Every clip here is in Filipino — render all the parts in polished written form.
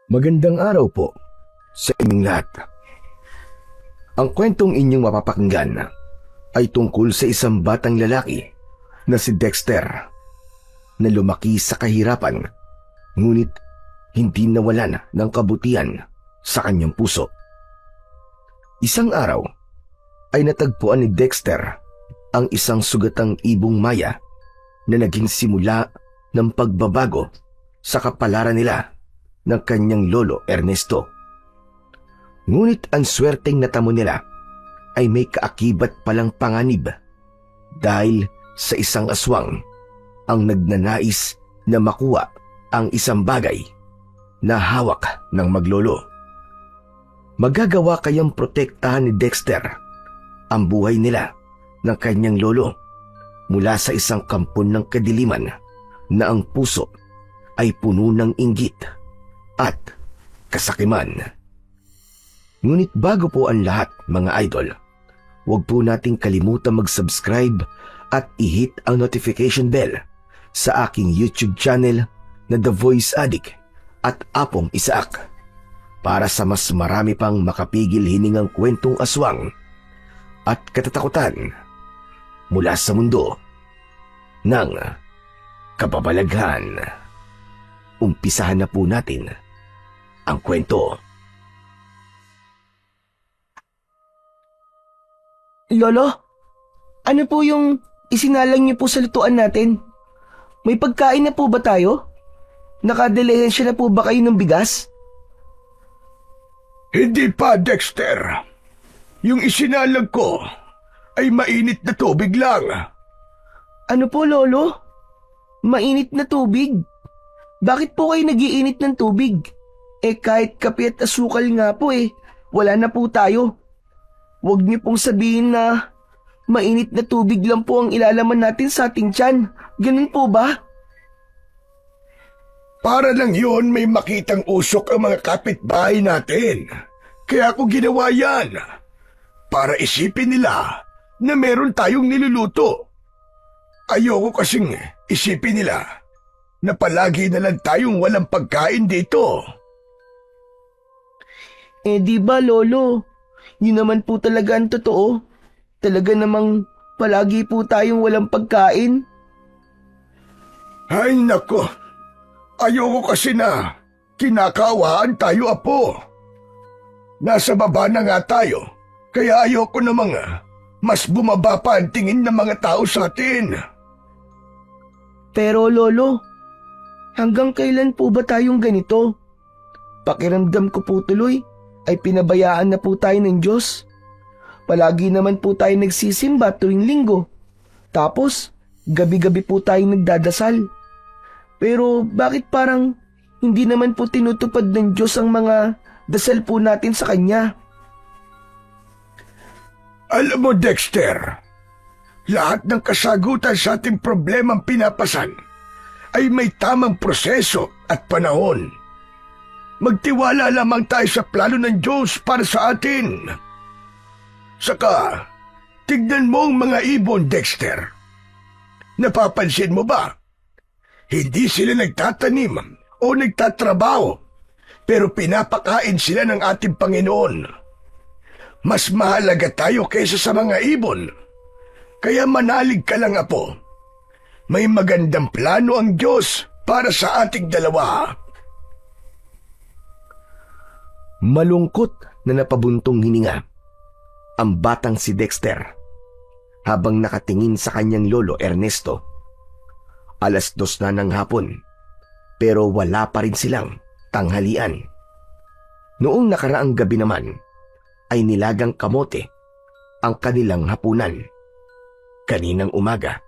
Magandang araw po sa inyong lahat. Ang kwentong inyong mapapakinggan ay tungkol sa isang batang lalaki na si Dexter na lumaki sa kahirapan ngunit hindi nawalan ng kabutihan sa kanyang puso. Isang araw ay natagpuan ni Dexter ang isang sugatang ibong maya na naging simula ng pagbabago sa kapalaran nila ng kanyang lolo Ernesto. Ngunit ang swerteng natamo nila ay may kaakibat palang panganib dahil sa isang aswang ang nagnanais na makuha ang isang bagay na hawak ng maglolo. Magagawa kayang protektahan ni Dexter ang buhay nila ng kanyang lolo mula sa isang kampon ng kadiliman na ang puso ay puno ng inggit at kasakiman. Ngunit bago po ang lahat, mga idol, huwag po nating kalimutan mag-subscribe at i-hit ang notification bell sa aking YouTube channel na The Voice Addict at Apong Isaak para sa mas marami pang makapigil hiningang kwentong aswang at katatakutan mula sa mundo ng kababalaghan. Umpisahan na po natin ang kwento. Lolo, ano po yung isinalang niyo po sa lutuan natin? May pagkain na po ba tayo? Nakadilihensya na po ba kayo ng bigas? Hindi pa, Dexter. Yung isinalag ko ay mainit na tubig lang. Ano po, Lolo? Mainit na tubig? Bakit po kayo nagiinit ng tubig? Kahit kape at asukal nga po wala na po tayo. Huwag niyo pong sabihin na mainit na tubig lang po ang ilalaman natin sa ating tiyan. Ganun po ba? Para lang yun may makitang usok ang mga kapitbahay natin. Kaya ako ginawa yan. Para isipin nila na meron tayong niluluto. Ayoko kasing isipin nila na palagi na lang tayong walang pagkain dito. Di ba, Lolo? Yun naman po talaga ang totoo. Talaga namang palagi po tayong walang pagkain. Ay nako, ayoko kasi na kinakawaan tayo, apo. Nasa baba na nga tayo, kaya ayoko namang mas bumaba pa ang tingin ng mga tao sa atin. Pero Lolo, hanggang kailan po ba tayong ganito? Pakiramdam ko po tuloy ay pinabayaan na po tayo ng Diyos. Palagi naman po tayo nagsisimba tuwing linggo. Tapos, gabi-gabi po tayo nagdadasal. Pero bakit parang hindi naman po tinutupad ng Diyos ang mga dasal po natin sa Kanya? Alam mo, Dexter, lahat ng kasagutan sa ating problemang pinapasan ay may tamang proseso at panahon. Magtiwala lamang tayo sa plano ng Diyos para sa atin. Saka, tignan mo ang mga ibon, Dexter. Napapansin mo ba? Hindi sila nagtatanim o nagtatrabaho, pero pinapakain sila ng ating Panginoon. Mas mahalaga tayo kaysa sa mga ibon. Kaya manalig ka lang, apo. May magandang plano ang Diyos para sa ating dalawa. Malungkot na napabuntong hininga ang batang si Dexter habang nakatingin sa kanyang lolo Ernesto. 2:00 na ng hapon pero wala pa rin silang tanghalian. Noong nakaraang gabi naman ay nilagang kamote ang kanilang hapunan. Kaninang umaga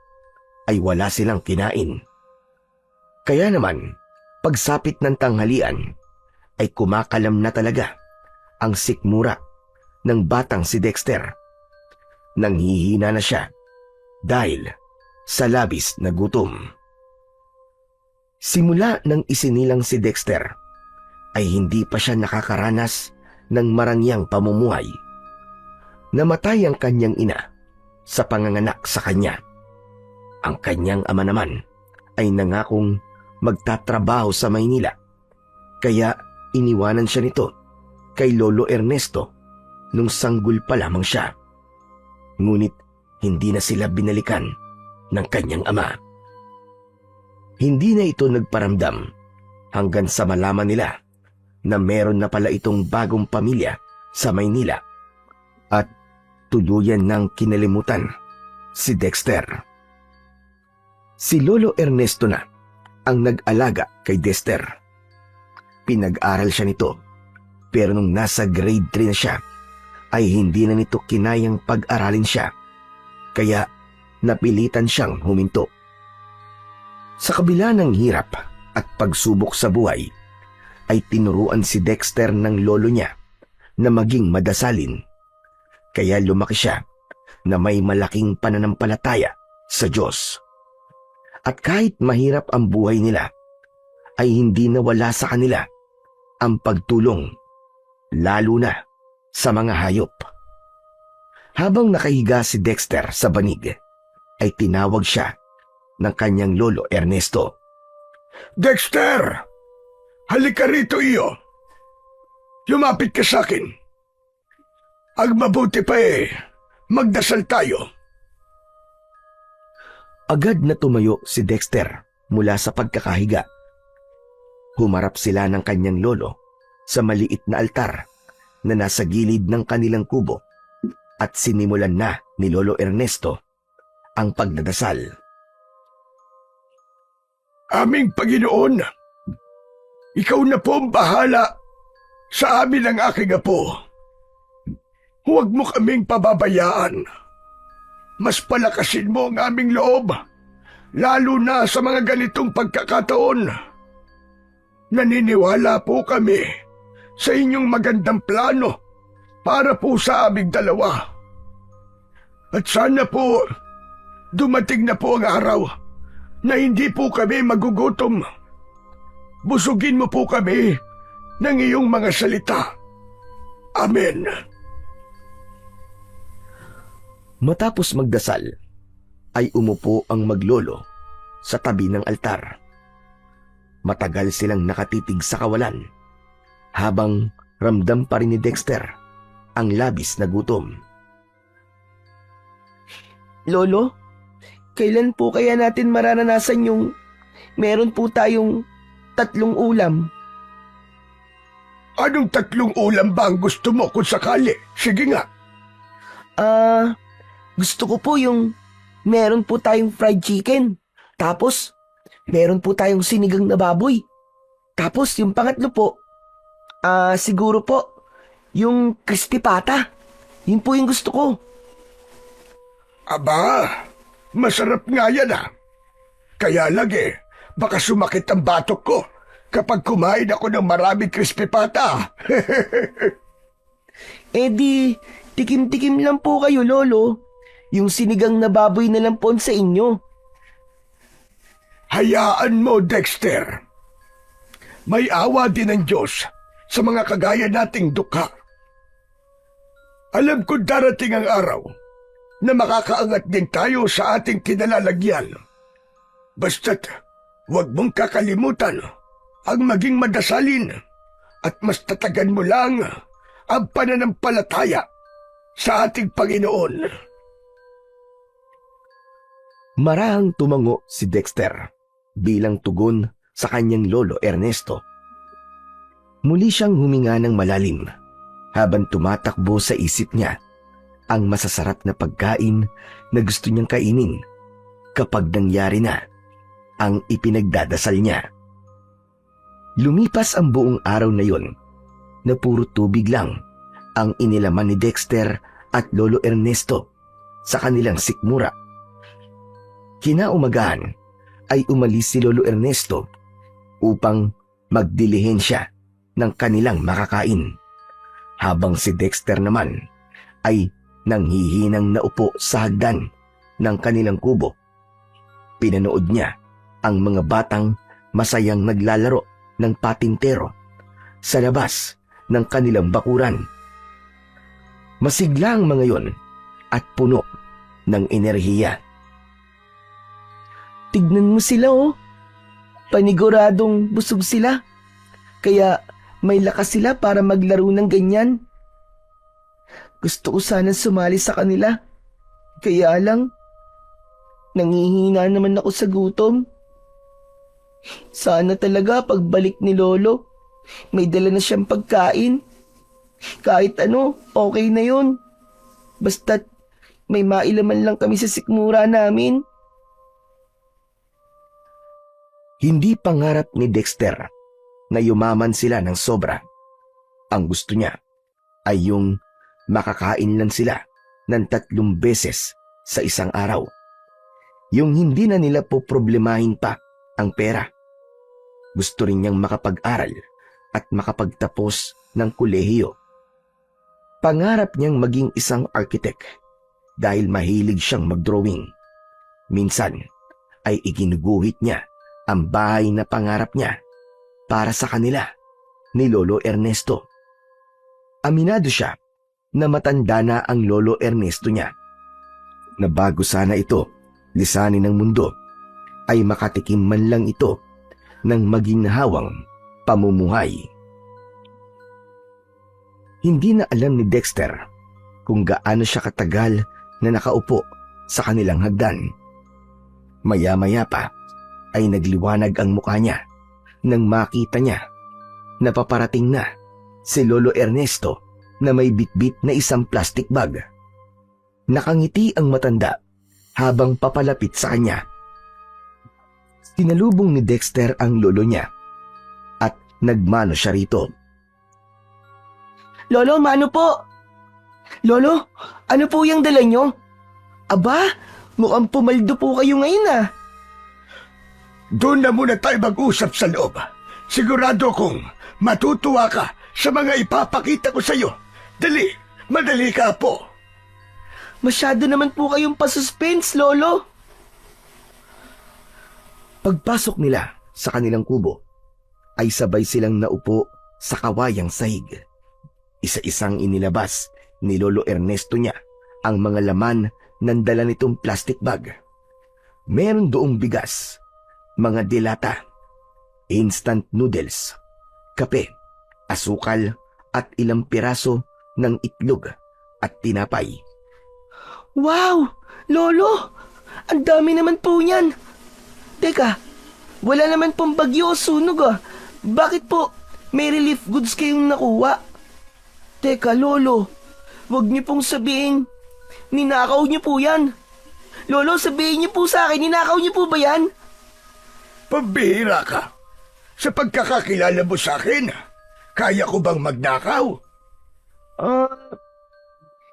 ay wala silang kinain. Kaya naman pagsapit ng tanghalian ay kumakalam na talaga ang sikmura ng batang si Dexter. Nanghihina na siya dahil sa labis na gutom. Simula nang isinilang si Dexter ay hindi pa siya nakakaranas ng marangyang pamumuhay. Namatay ang kanyang ina sa panganganak sa kanya. Ang kanyang ama naman ay nangakong magtatrabaho sa Maynila, kaya iniwanan siya nito kay Lolo Ernesto nung sanggol pa lamang siya. Ngunit hindi na sila binalikan ng kanyang ama. Hindi na ito nagparamdam hanggang sa malaman nila na meron na pala itong bagong pamilya sa Maynila at tuluyan ng kinalimutan si Dexter. Si Lolo Ernesto na ang nag-alaga kay Dexter. Pinag-aral siya nito, pero nung nasa grade 3 na siya ay hindi na nito kinayang pag-aralin siya, kaya napilitan siyang huminto. Sa kabila ng hirap at pagsubok sa buhay, ay tinuruan si Dexter ng lolo niya na maging madasalin. Kaya lumaki siya na may malaking pananampalataya sa Diyos. At kahit mahirap ang buhay nila, ay hindi nawala sa kanila ang pagtulong, lalo na sa mga hayop. Habang nakahiga si Dexter sa banig, ay tinawag siya ng kanyang lolo Ernesto. Dexter! Halika rito iyo. Lumapit ka sa akin. Ang mabuti pa magdasal tayo. Agad na tumayo si Dexter mula sa pagkakahiga. Humarap sila ng kanyang lolo sa maliit na altar na nasa gilid ng kanilang kubo at sinimulan na ni Lolo Ernesto ang pagdadasal. Aming Panginoon, ikaw na po ang bahala sa amin ng aking apo. Huwag mo kaming pababayaan. Mas palakasin mo ang aming loob, lalo na sa mga ganitong pagkakataon. Naniniwala po kami sa inyong magandang plano para po sa aming dalawa. At sana po dumating na po ang araw na hindi po kami magugutom. Busugin mo po kami ng iyong mga salita. Amen. Matapos magdasal, ay umupo ang maglolo sa tabi ng altar. Matagal silang nakatitig sa kawalan habang ramdam pa rin ni Dexter ang labis na gutom. Lolo, kailan po kaya natin mararanasan yung meron po tayong 3 ulam? Anong 3 ulam ba ang gusto mo kung sakali? Sige nga. Gusto ko po yung meron po tayong fried chicken. Tapos, meron po tayong sinigang na baboy. Tapos, yung pangatlo po, siguro po, yung crispy pata. Yun po yung gusto ko. Aba, masarap nga yan Kaya lang baka sumakit ang batok ko kapag kumain ako ng maraming crispy pata. Di, tikim-tikim lang po kayo, Lolo. Yung sinigang na baboy na lang po sa inyo. Hayaan mo, Dexter. May awa din ng Diyos sa mga kagaya nating dukha. Alam ko darating ang araw na makakaangat din tayo sa ating kinalalagyan. Basta't huwag mong kakalimutan ang maging madasalin at mas tatagan mo lang ang pananampalataya sa ating Panginoon. Marahang tumango si Dexter bilang tugon sa kanyang lolo Ernesto. Muli siyang huminga ng malalim habang tumatakbo sa isip niya ang masasarap na pagkain na gusto niyang kainin kapag nangyari na ang ipinagdadasal niya. Lumipas ang buong araw na yon na puro tubig lang ang inilaman ni Dexter at Lolo Ernesto sa kanilang sikmura. Kinaumagahan ay umalis si Lolo Ernesto upang magdilihensya ng kanilang makakain, habang si Dexter naman ay nanghihinang naupo sa hagdan ng kanilang kubo. Pinanood niya ang mga batang masayang naglalaro ng patintero sa labas ng kanilang bakuran. Masigla ang mga yon at puno ng enerhiya. Tignan mo sila, Paniguradong busog sila. Kaya may lakas sila para maglaro ng ganyan. Gusto ko sana sumali sa kanila. Kaya lang, nangihina naman ako sa gutom. Sana talaga pagbalik ni Lolo, may dala na siyang pagkain. Kahit ano, okay na yun. Basta't may mailaman lang kami sa sikmura namin. Hindi pangarap ni Dexter na yumaman sila ng sobra. Ang gusto niya ay yung makakain lang sila ng 3 beses sa isang araw. Yung hindi na nila poproblemahin pa ang pera. Gusto rin niyang makapag-aral at makapagtapos ng kolehiyo. Pangarap niyang maging isang architect dahil mahilig siyang mag-drawing. Minsan ay iginuguhit niya ang bahay na pangarap niya para sa kanila ni Lolo Ernesto. Aminado siya na matanda na ang Lolo Ernesto niya, na bago sana ito lisanin ng mundo, ay makatikim man lang ito ng maginhawang pamumuhay. Hindi na alam ni Dexter kung gaano siya katagal na nakaupo sa kanilang hagdan. Maya-maya pa ay nagliwanag ang mukha niya nang makita niya na paparating na si Lolo Ernesto na may bitbit na isang plastic bag. Nakangiti ang matanda habang papalapit sa kanya. Sinalubong ni Dexter ang lolo niya at nagmano siya rito. Lolo, mano po? Lolo, ano po yung dala nyo? Aba, mukhang pumaldo po kayo ngayon ah. Doon na muna tayo mag-usap sa loob. Sigurado kong matutuwa ka sa mga ipapakita ko sa iyo. Dali, madali ka po. Masyado naman po kayong pasuspense, Lolo. Pagpasok nila sa kanilang kubo, ay sabay silang naupo sa kawayang sahig. Isa-isang inilabas ni Lolo Ernesto niya ang mga laman ng dala nitong plastic bag. Meron doong bigas, mga dilata, instant noodles, kape, asukal at ilang piraso ng itlog at tinapay. Wow! Lolo! Ang dami naman po niyan. Teka, wala naman pong bagyo o sunog ah. Bakit po may relief goods kayong nakuha? Teka, Lolo, wag niyo pong sabihin, ninakaw niyo po yan. Lolo, sabihin niyo po sa akin, ninakaw niyo po ba yan? Pambihira ka. Sa pagkakakilala mo sa akin, kaya ko bang magnakaw?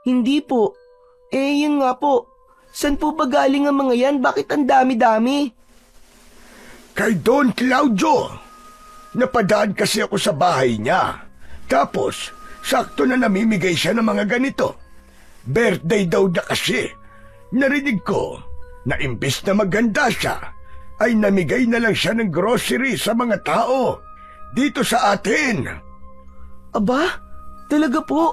Hindi po. Yun nga po. San po ba galing ang mga yan? Bakit ang dami-dami? Kay Don Claudio. Napadaan kasi ako sa bahay niya. Tapos, sakto na namimigay siya ng mga ganito. Birthday daw na kasi. Narinig ko na imbis na maganda siya, ay namigay na lang siya ng grocery sa mga tao dito sa atin. Aba, talaga po.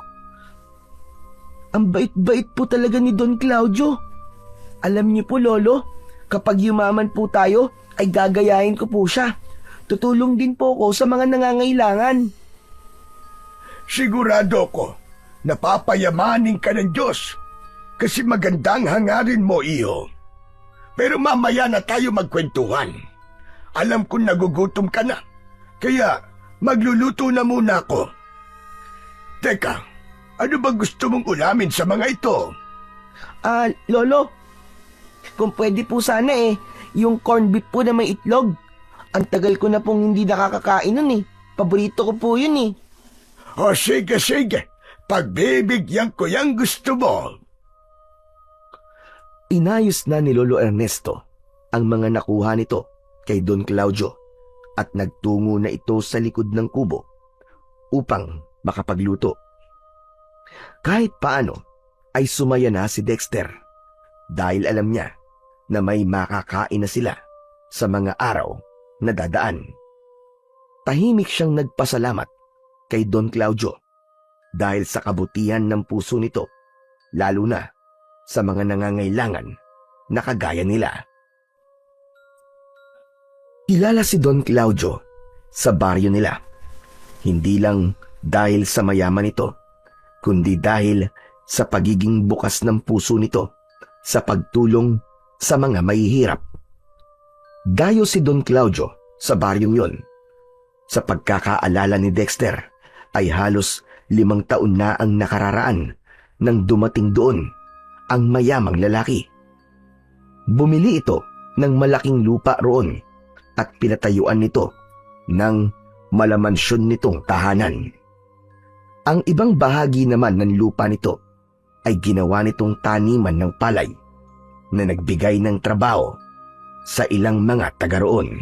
Ang bait-bait po talaga ni Don Claudio. Alam niyo po, Lolo, kapag yumaman po tayo, ay gagayahin ko po siya. Tutulong din po ako sa mga nangangailangan. Sigurado ko, napapayamanin ka ng Diyos kasi magandang hangarin mo, iho. Pero mamaya na tayo magkwentuhan. Alam kong nagugutom ka na, kaya magluluto na muna ako. Teka, ano ba gusto mong ulamin sa mga ito? Lolo, kung pwede po sana yung corned beef po na may itlog. Ang tagal ko na pong hindi nakakakain nun Paborito ko po yun O sige, sige. Pagbibigyan ko yung gusto mo. Inayos na ni Lolo Ernesto ang mga nakuha nito kay Don Claudio at nagtungo na ito sa likod ng kubo upang makapagluto. Kahit paano ay sumaya na si Dexter dahil alam niya na may makakain na sila sa mga araw na dadaan. Tahimik siyang nagpasalamat kay Don Claudio dahil sa kabutihan ng puso nito, lalo na sa mga nangangailangan na kagaya nila. Kilala si Don Claudio sa baryo nila. Hindi lang dahil sa mayaman nito, kundi dahil sa pagiging bukas ng puso nito sa pagtulong sa mga mahihirap. Dayo si Don Claudio sa baryong yon. Sa pagkakaalala ni Dexter ay halos 5 taon na ang nakararaan nang dumating doon ang mayamang lalaki. Bumili ito ng malaking lupa roon at pinatayuan nito ng malamansyon nitong tahanan. Ang ibang bahagi naman ng lupa nito ay ginawa nitong taniman ng palay na nagbigay ng trabaho sa ilang mga taga roon.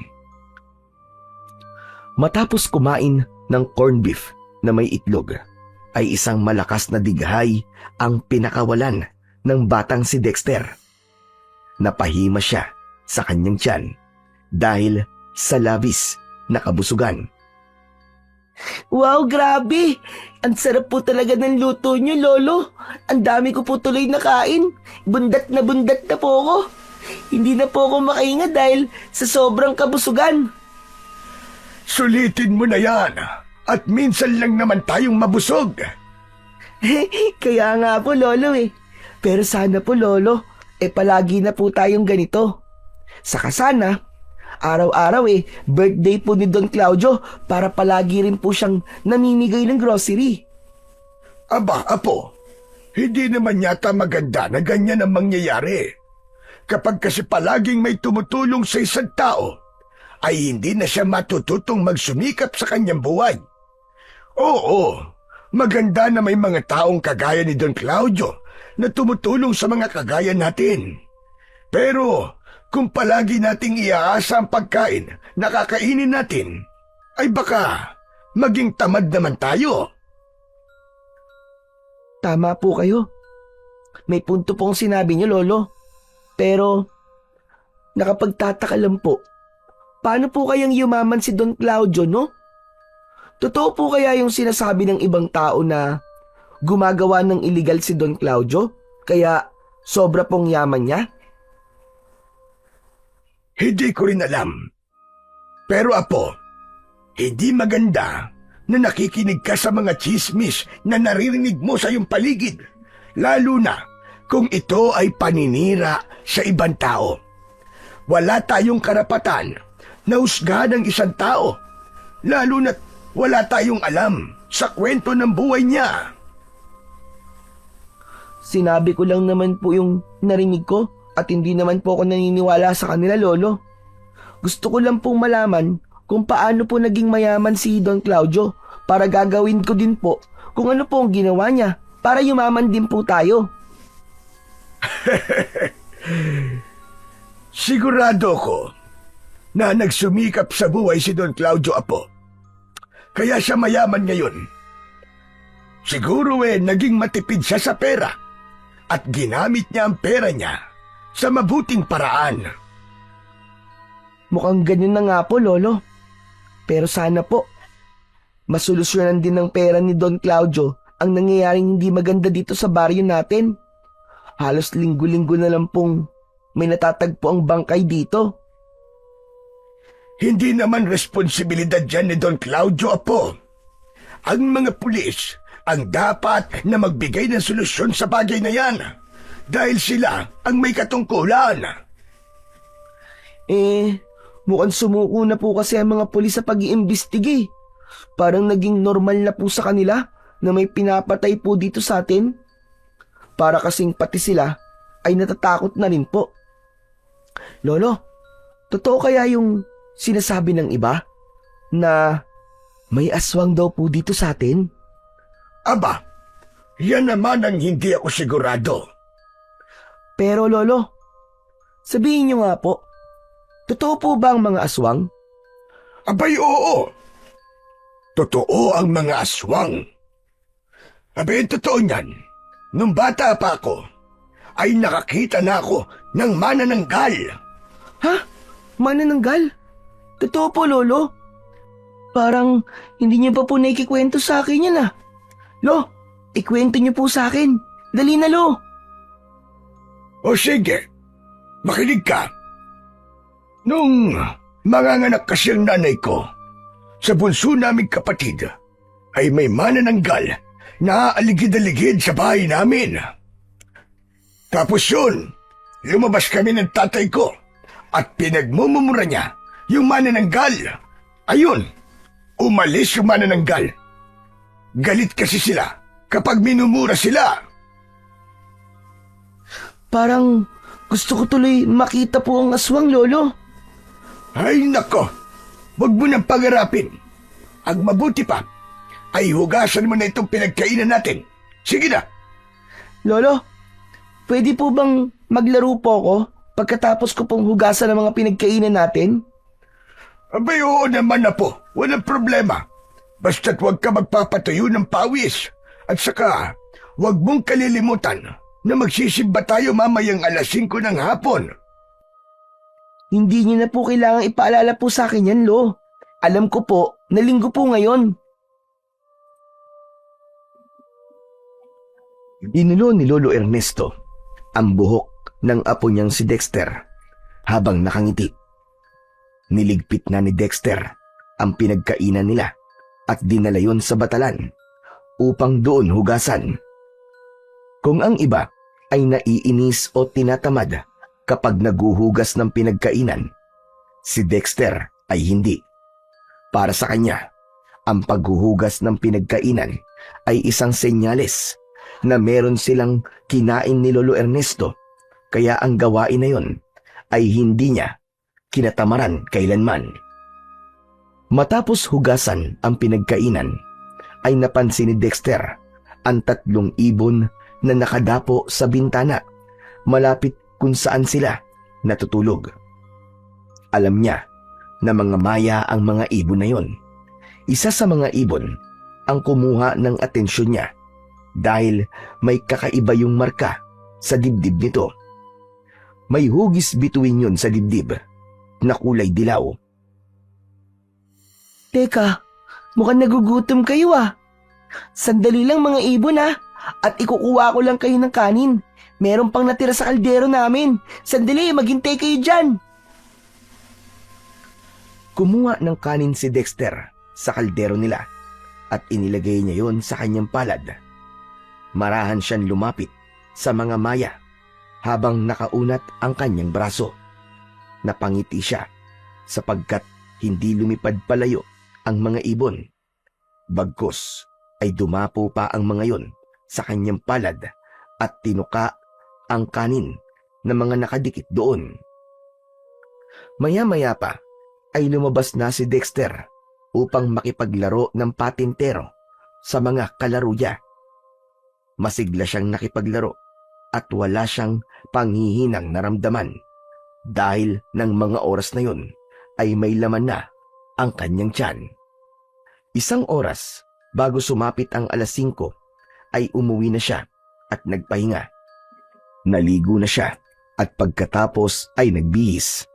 Matapos kumain ng corned beef na may itlog, ay isang malakas na dighay ang pinakawalan ng batang si Dexter. Napahima siya sa kanyang tiyan dahil sa labis na kabusugan. Wow, grabe! Ang sarap po talaga ng luto niyo, Lolo. Ang dami ko po tuloy nakain. Bundat na po ako. Hindi na po ako makahinga dahil sa sobrang kabusugan. Sulitin mo na yan at minsan lang naman tayong mabusog. Kaya nga po, Lolo eh. Pero sana po, Lolo, palagi na po tayong ganito. Saka sana, araw-araw birthday po ni Don Claudio para palagi rin po siyang namimigay ng grocery. Aba, apo, hindi naman yata maganda na ganyan ang mangyayari. Kapag kasi palaging may tumutulong sa isang tao, ay hindi na siya matututong magsumikap sa kanyang buhay. Oo, maganda na may mga taong kagaya ni Don Claudio na tumutulong sa mga kagaya natin. Pero kung palagi nating iaasa ang pagkain na kakainin natin, ay baka maging tamad naman tayo. Tama po kayo. May punto pong sinabi niyo, Lolo. Pero, nakapagtataka lang po, paano po kayang yumaman si Don Claudio, no? Totoo po kaya yung sinasabi ng ibang tao na gumagawa ng illegal si Don Claudio, kaya sobra pong yaman niya? Hindi ko rin alam. Pero apo, hindi maganda na nakikinig ka sa mga chismis na naririnig mo sa iyong paligid, lalo na kung ito ay paninira sa ibang tao. Wala tayong karapatan na husgahan ng isang tao, lalo na wala tayong alam sa kwento ng buhay niya. Sinabi ko lang naman po yung narinig ko at hindi naman po ako naniniwala sa kanila, Lolo. Gusto ko lang pong malaman kung paano po naging mayaman si Don Claudio para gagawin ko din po kung ano po ang ginawa niya para yumaman din po tayo. Sigurado ko na nagsumikap sa buhay si Don Claudio, apo. Kaya siya mayaman ngayon. Siguro naging matipid siya sa pera at ginamit niya ang pera niya sa mabuting paraan. Mukhang ganyan na nga po, Lolo. Pero sana po, masolusyonan din ng pera ni Don Claudio ang nangyayaring hindi maganda dito sa baryo natin. Halos linggo-linggo na lang pong may natatagpo ang bangkay dito. Hindi naman responsibilidad dyan ni Don Claudio, apo. Ang mga pulis ang dapat na magbigay ng solusyon sa bagay na yan dahil sila ang may katungkulan. Mukhang sumuko na po kasi ang mga pulis sa pag-iimbestige. Parang naging normal na po sa kanila na may pinapatay po dito sa atin. Para kasing pati sila ay natatakot na rin po. Lolo, totoo kaya yung sinasabi ng iba na may aswang daw po dito sa atin? Aba, yan naman ang hindi ako sigurado. Pero Lolo, sabihin niyo nga po, totoo po ba ang mga aswang? Abay, oo. Totoo ang mga aswang. Abay, totoo niyan. Nung bata pa ako, ay nakakita na ako ng manananggal. Ha? Manananggal? Totoo po, Lolo? Parang hindi niyo pa po naikikwento sa akin yan. Lo, ikwento niyo po sa akin. Dali na, Lo. O sige, makinig ka. Nung manganganak kasi ang nanay ko, sa bunso naming kapatid ay may manananggal na aligid-aligid sa bahay namin. Tapos yun, lumabas kami ng tatay ko at pinagmumura niya yung manananggal. Ayun, umalis yung manananggal. Galit kasi sila kapag minumura sila. Parang gusto ko tuloy makita po ang aswang, Lolo. Ay nako, wag mo nang pangarapin. Ang mabuti pa, ay hugasan mo na itong pinagkainan natin. Sige na. Lolo, pwede po bang maglaro po ako pagkatapos ko pong hugasan ng mga pinagkainan natin? Abay, oo naman na po. Walang problema. Basta't huwag ka magpapatuyo ng pawis. At saka, huwag mong kalilimutan na magsisimba tayo mamayang 5:00 ng hapon. Hindi niyo na po kailangang ipaalala po sa akin yan, Lo. Alam ko po na linggo po ngayon. Inulo ni Lolo Ernesto ang buhok ng apo niyang si Dexter habang nakangiti. Niligpit na ni Dexter ang pinagkainan nila at dinala yon sa batalan upang doon hugasan. Kung ang iba ay naiinis o tinatamad kapag naguhugas ng pinagkainan, si Dexter ay hindi. Para sa kanya, ang paghuhugas ng pinagkainan ay isang senyales na meron silang kinain ni Lolo Ernesto, kaya ang gawain na yon ay hindi niya kinatamaran kailanman. Matapos hugasan ang pinagkainan, ay napansin ni Dexter ang 3 ibon na nakadapo sa bintana malapit kung saan sila natutulog. Alam niya na mga maya ang mga ibon na yon. Isa sa mga ibon ang kumuha ng atensyon niya dahil may kakaiba yung marka sa dibdib nito. May hugis bituin yun sa dibdib na kulay dilaw. Teka, mukhang nagugutom kayo ah. Sandali lang mga ibon ah, at ikukuha ko lang kayo ng kanin. Meron pang natira sa kaldero namin. Sandali, maghintay kayo dyan. Kumuha ng kanin si Dexter sa kaldero nila at inilagay niya yon sa kanyang palad. Marahan siyang lumapit sa mga maya habang nakaunat ang kanyang braso. Napangiti siya sapagkat hindi lumipad palayo ang mga ibon. Bagkus ay dumapo pa ang mga yon sa kanyang palad at tinuka ang kanin na mga nakadikit doon. Maya-maya pa ay lumabas na si Dexter upang makipaglaro ng patintero sa mga kalaro niya. Masigla siyang nakipaglaro at wala siyang panghihinang naramdaman dahil ng mga oras na yon ay may laman na ang kanyang tiyan. Isang oras bago sumapit ang 5:00 ay umuwi na siya at nagpahinga. Naligo na siya at pagkatapos ay nagbihis.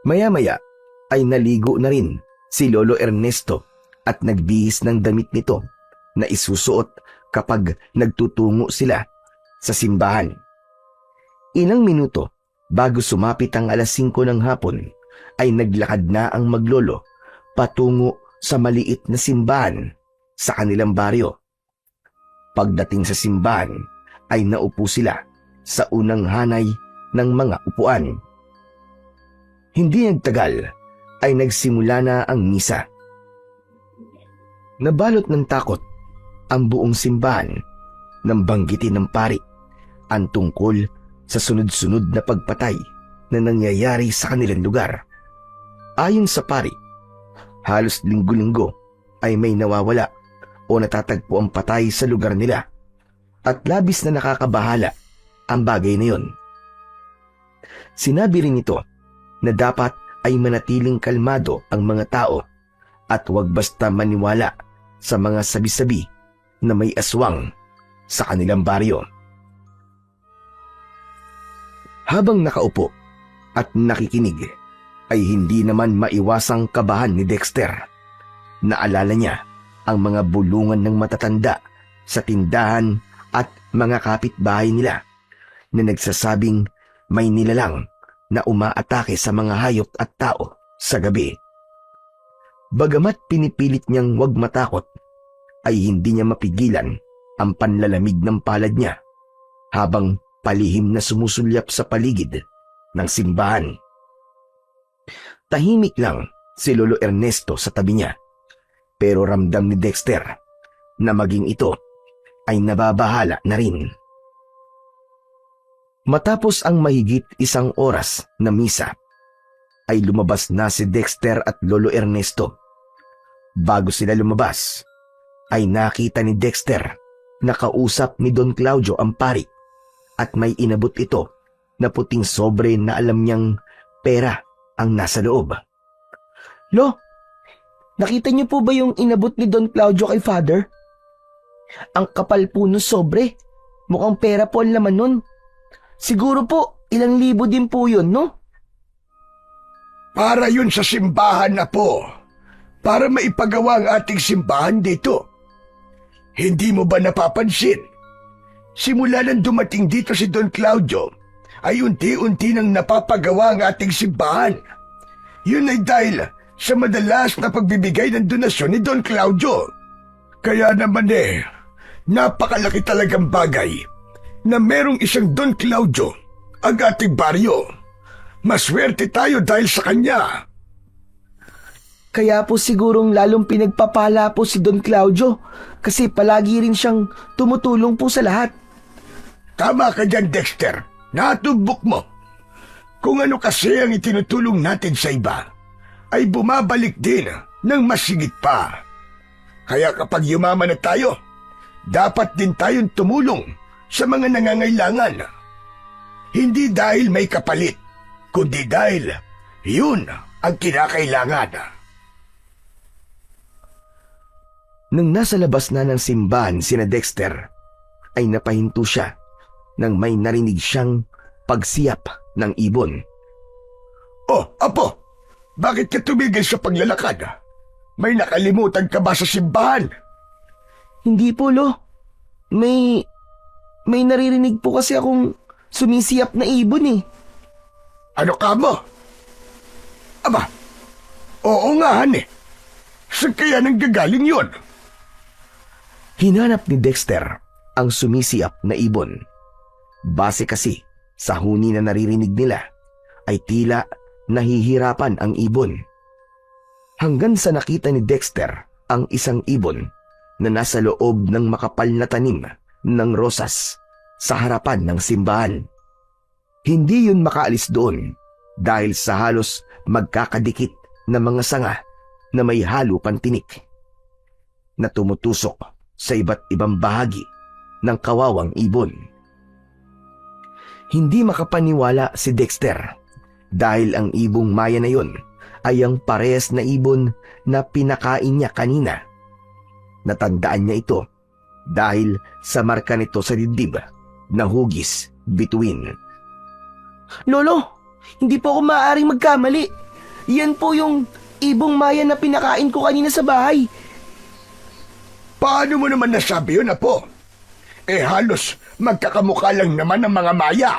Maya-maya ay naligo na rin si Lolo Ernesto at nagbihis ng damit nito na isusuot kapag nagtutungo sila sa simbahan. Ilang minuto bago sumapit ang 5:00 ng hapon ay naglakad na ang maglolo patungo sa maliit na simbahan sa kanilang baryo. Pagdating sa simbahan ay naupo sila sa unang hanay ng mga upuan. Hindi nagtagal ay nagsimula na ang misa. Nabalot ng takot ang buong simbahan nang banggitin ng pari ang tungkol sa sunod-sunod na pagpatay na nangyayari sa kanilang lugar. Ayon sa pari, halos linggo-linggo ay may nawawala o natatagpo ang patay sa lugar nila at labis na nakakabahala ang bagay na yon. Sinabi rin ito na dapat ay manatiling kalmado ang mga tao at huwag basta maniwala sa mga sabi-sabi na may aswang sa kanilang baryo. Habang nakaupo at nakikinig, ay hindi naman maiwasang kabahan ni Dexter. Naalala niya ang mga bulungan ng matatanda sa tindahan at mga kapitbahay nila na nagsasabing may nilalang na umaatake sa mga hayop at tao sa gabi. Bagamat pinipilit niyang huwag matakot, ay hindi niya mapigilan ang panlalamig ng palad niya habang palihim na sumusulyap sa paligid ng simbahan. Tahimik lang si Lolo Ernesto sa tabi niya, pero ramdam ni Dexter na maging ito ay nababahala na rin. Matapos ang mahigit 1 oras na misa, ay lumabas na si Dexter at Lolo Ernesto. Bago sila lumabas, ay nakita ni Dexter na kausap ni Don Claudio ang pari at may inabot ito na puting sobre na alam niyang pera ang nasa loob. Lo, nakita niyo po ba yung inabot ni Don Claudio kay Father? Ang kapal po ng sobre. Mukhang pera po ang laman nun. Siguro po, ilang libo din po yun, no? Para yun sa simbahan na po. Para maipagawa ang ating simbahan dito. Hindi mo ba napapansin? Simula nang dumating dito si Don Claudio, ay unti-unti nang napapagawa ang ating simbahan. Yun ay dahil sa madalas na pagbibigay ng donasyon ni Don Claudio. Kaya naman napakalaki talagang bagay na merong isang Don Claudio ang ating baryo. Maswerte tayo dahil sa kanya. Kaya po sigurong lalong pinagpapala po si Don Claudio kasi palagi rin siyang tumutulong po sa lahat. Tama ka dyan, Dexter. Natubok mo. Kung ano kasi ang itinutulong natin sa iba, ay bumabalik din ng masigit pa. Kaya kapag yumaman na tayo, dapat din tayong tumulong sa mga nangangailangan. Hindi dahil may kapalit, kundi dahil yun ang kinakailangan. Nang nasa labas na ng simbahan sina Dexter, ay napahinto siya nang may narinig siyang pagsiyap ng ibon. Oh, Apo! Bakit ka tumigil sa paglalakad? May nakalimutan ka ba sa simbahan? Hindi po, Lo. May naririnig po kasi akong sumisiyap na ibon eh. Ano ka mo? Aba, oo nga, Han. Saan kaya nanggagaling yun? Hinanap ni Dexter ang sumisiyap na ibon. Base kasi sa huni na naririnig nila, ay tila nahihirapan ang ibon. Hanggang sa nakita ni Dexter ang isang ibon na nasa loob ng makapal na tanim ng rosas sa harapan ng simbahan. Hindi yun makaalis doon dahil sa halos magkakadikit na mga sanga na may halo pantinik na tumutusok sa iba't ibang bahagi ng kawawang ibon. Hindi makapaniwala si Dexter dahil ang ibong maya na yon ay ang parehas na ibon na pinakain niya kanina. Natandaan niya ito dahil sa marka nito sa dibdib na hugis bituin. Lolo, hindi po ako maaaring magkamali. Yan po yung ibong maya na pinakain ko kanina sa bahay. Paano mo naman nasabi yun, Apo? Halos magkakamukha lang naman ng mga maya.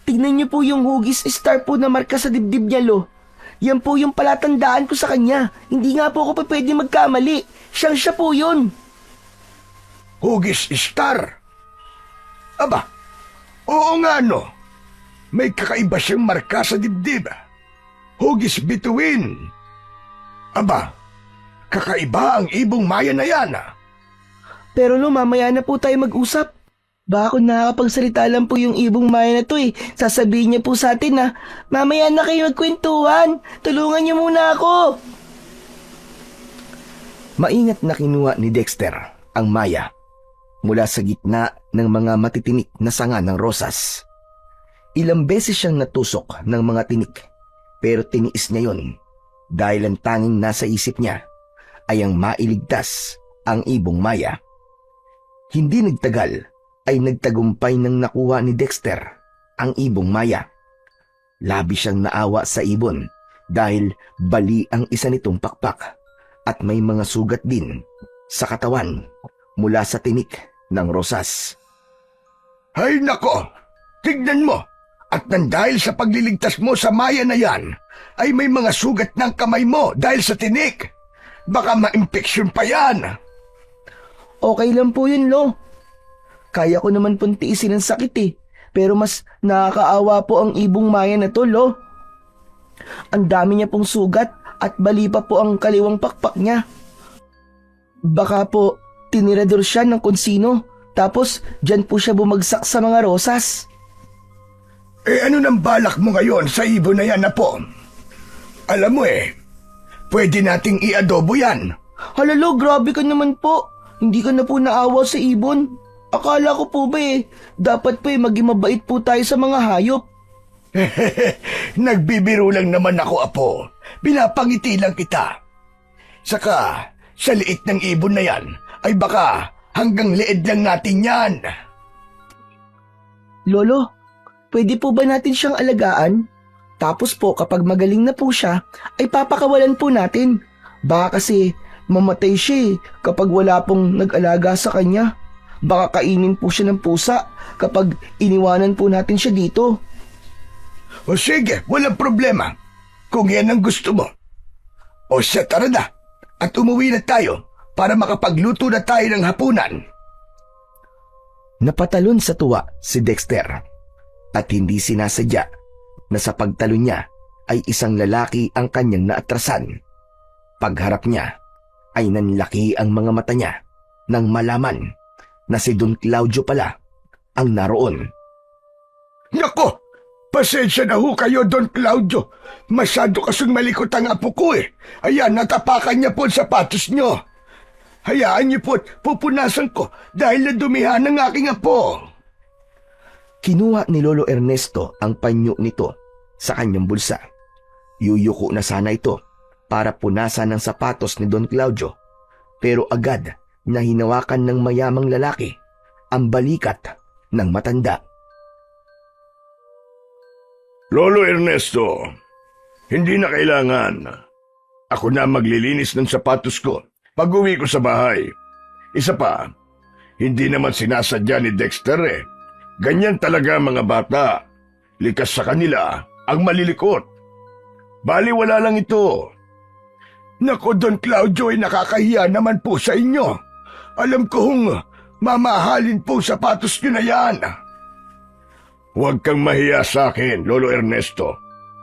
Tignan niyo po yung hugis star po na marka sa dibdib niya, Lo. Yan po yung palatandaan ko sa kanya. Hindi nga po ako pa pwede magkamali. Siya po yun. Hugis star? Aba, oo nga no. May kakaiba siyang marka sa dibdib. Hugis bituin. Aba, kakaiba ang ibong maya na yan. Pero Lo, mamaya na po tayo mag-usap. Baka kung nakakapagsalita lang po yung ibong maya na to eh. Sasabihin niya po sa atin na, mamaya na kayo magkwentuhan. Tulungan niyo muna ako. Maingat na kinuha ni Dexter ang maya mula sa gitna ng mga matitinik na sanga ng rosas. Ilang beses siyang natusok ng mga tinik pero tiniis niya yon dahil ang tanging nasa isip niya ay ang mailigtas ang ibong maya. Hindi nagtagal ay nagtagumpay ng nakuha ni Dexter ang ibong maya. Labi siyang naawa sa ibon dahil bali ang isa nitong pakpak at may mga sugat din sa katawan mula sa tinik ng rosas. Ay nako, tignan mo. At nang dahil sa pagliligtas mo sa maya na yan, ay may mga sugat ng kamay mo dahil sa tinik. Baka ma-impeksyon pa yan. Okay lang po yun, Lo. Kaya ko naman pong tiisin ang sakit eh. Pero mas nakakaawa po ang ibong Maya na to, Lo. Ang dami niya pong sugat at bali pa po ang kaliwang pakpak niya. Baka po tinirador siya ng konsino tapos dyan po siya bumagsak sa mga rosas. Ano nang balak mo ngayon sa ibon na yan, Apo? Alam mo pwede nating i-adobo yan. Halalo, grabe ka naman po. Hindi ka na po naawa sa ibon. Akala ko po ba dapat po maging mabait po tayo sa mga hayop. Nagbibiro lang naman ako, Apo. Pinapangiti lang kita. Saka, sa liit ng ibon na yan, ay baka hanggang liid lang natin yan. Lolo, pwede po ba natin siyang alagaan? Tapos po kapag magaling na po siya, ay papakawalan po natin. Baka kasi mamatay siya kapag wala pong nag-alaga sa kanya. Baka kainin po siya ng pusa kapag iniwanan po natin siya dito. O sige, walang problema. Kung yan ang gusto mo. O siya, tara na. At umuwi na tayo para makapagluto na tayo ng hapunan. Napatalon sa tuwa si Dexter at hindi sinasadya na sa pagtalon niya ay isang lalaki ang kanyang naatrasan. Pagharap niya ay nanlaki ang mga mata niya nang malaman na si Don Claudio pala ang naroon. Nako! Pasensya na ho kayo, Don Claudio. Masyado kasing malikot ang apo ko Ayan, natapakan niya po ang sapatos niyo. Hayaan niyo po, pupunasan ko dahil nadumihan ng aking apo. Kinuha ni Lolo Ernesto ang panyo nito sa kanyang bulsa. Yuyuko na sana ito para punasan ng sapatos ni Don Claudio, pero agad na hinawakan ng mayamang lalaki ang balikat ng matanda. Lolo Ernesto, hindi na kailangan. Ako na maglilinis ng sapatos ko pag-uwi ko sa bahay. Isa pa, hindi naman sinasadya ni Dexter Ganyan talaga mga bata. Likas sa kanila ang malilikot. Baliwala lang ito. Nako, Don Claudio, ay nakakahiya naman po sa inyo. Alam kong mamahalin po sapatos nyo na yan. Huwag kang mahiya sa akin, Lolo Ernesto.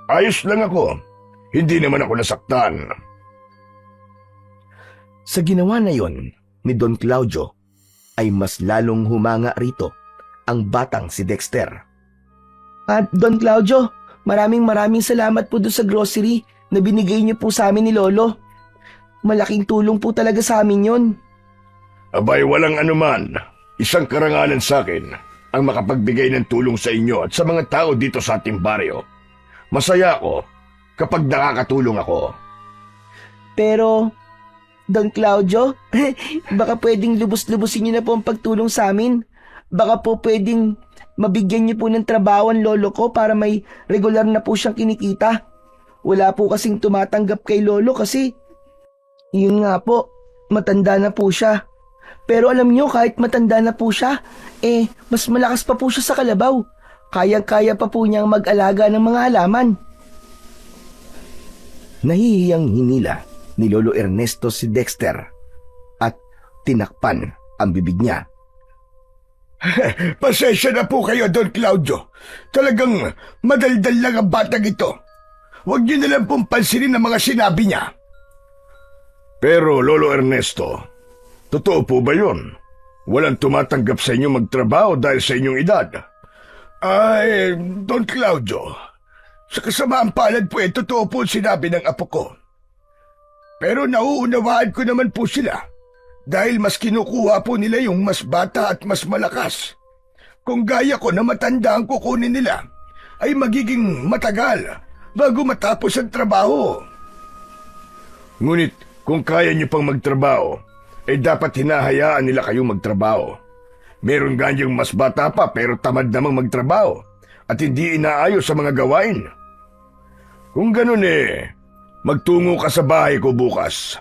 Ayos lang ako. Hindi naman ako nasaktan. Sa ginawa na yon ni Don Claudio ay mas lalong humanga rito ang batang si Dexter. At Don Claudio, maraming salamat po doon sa grocery na binigay niyo po sa amin ni Lolo. Malaking tulong po talaga sa amin yon. Abay, walang anuman. Isang karangalan sa akin ang makapagbigay ng tulong sa inyo at sa mga tao dito sa ating baryo. Masaya ako kapag nakakatulong ako. Pero, Don Claudio, baka pwedeng lubos-lubusin niyo na po ang pagtulong sa amin. Baka po pwedeng mabigyan niyo po ng trabaho ang lolo ko para may regular na po siyang kinikita. Wala po kasing tumatanggap kay lolo kasi, yun nga po, matanda na po siya. Pero alam niyo, kahit matanda na po siya, mas malakas pa po siya sa kalabaw. Kayang-kaya pa po niyang mag-alaga ng mga halaman. Nahihiyang hinila ni Lolo Ernesto si Dexter at tinakpan ang bibig niya. Pasensya na po kayo, Don Claudio. Talagang madaldal lang ang batang ito. Huwag niyo na lang pong pansinin ang mga sinabi niya. Pero, Lolo Ernesto, totoo po ba yun? Walang tumatanggap sa inyo magtrabaho dahil sa inyong edad? Ay, Don Claudio, sa kasamaan palad po totoo po sinabi ng apo ko. Pero nauunawaan ko naman po sila dahil mas kinukuha po nila yung mas bata at mas malakas. Kung gaya ko na matanda ang kukunin nila, ay magiging matagal bago matapos ang trabaho. Ngunit kung kaya niyo pang magtrabaho, dapat hinahayaan nila kayong magtrabaho. Meron ganyang mas bata pa pero tamad namang magtrabaho at hindi inaayos sa mga gawain. Kung ganun magtungo ka sa bahay ko bukas.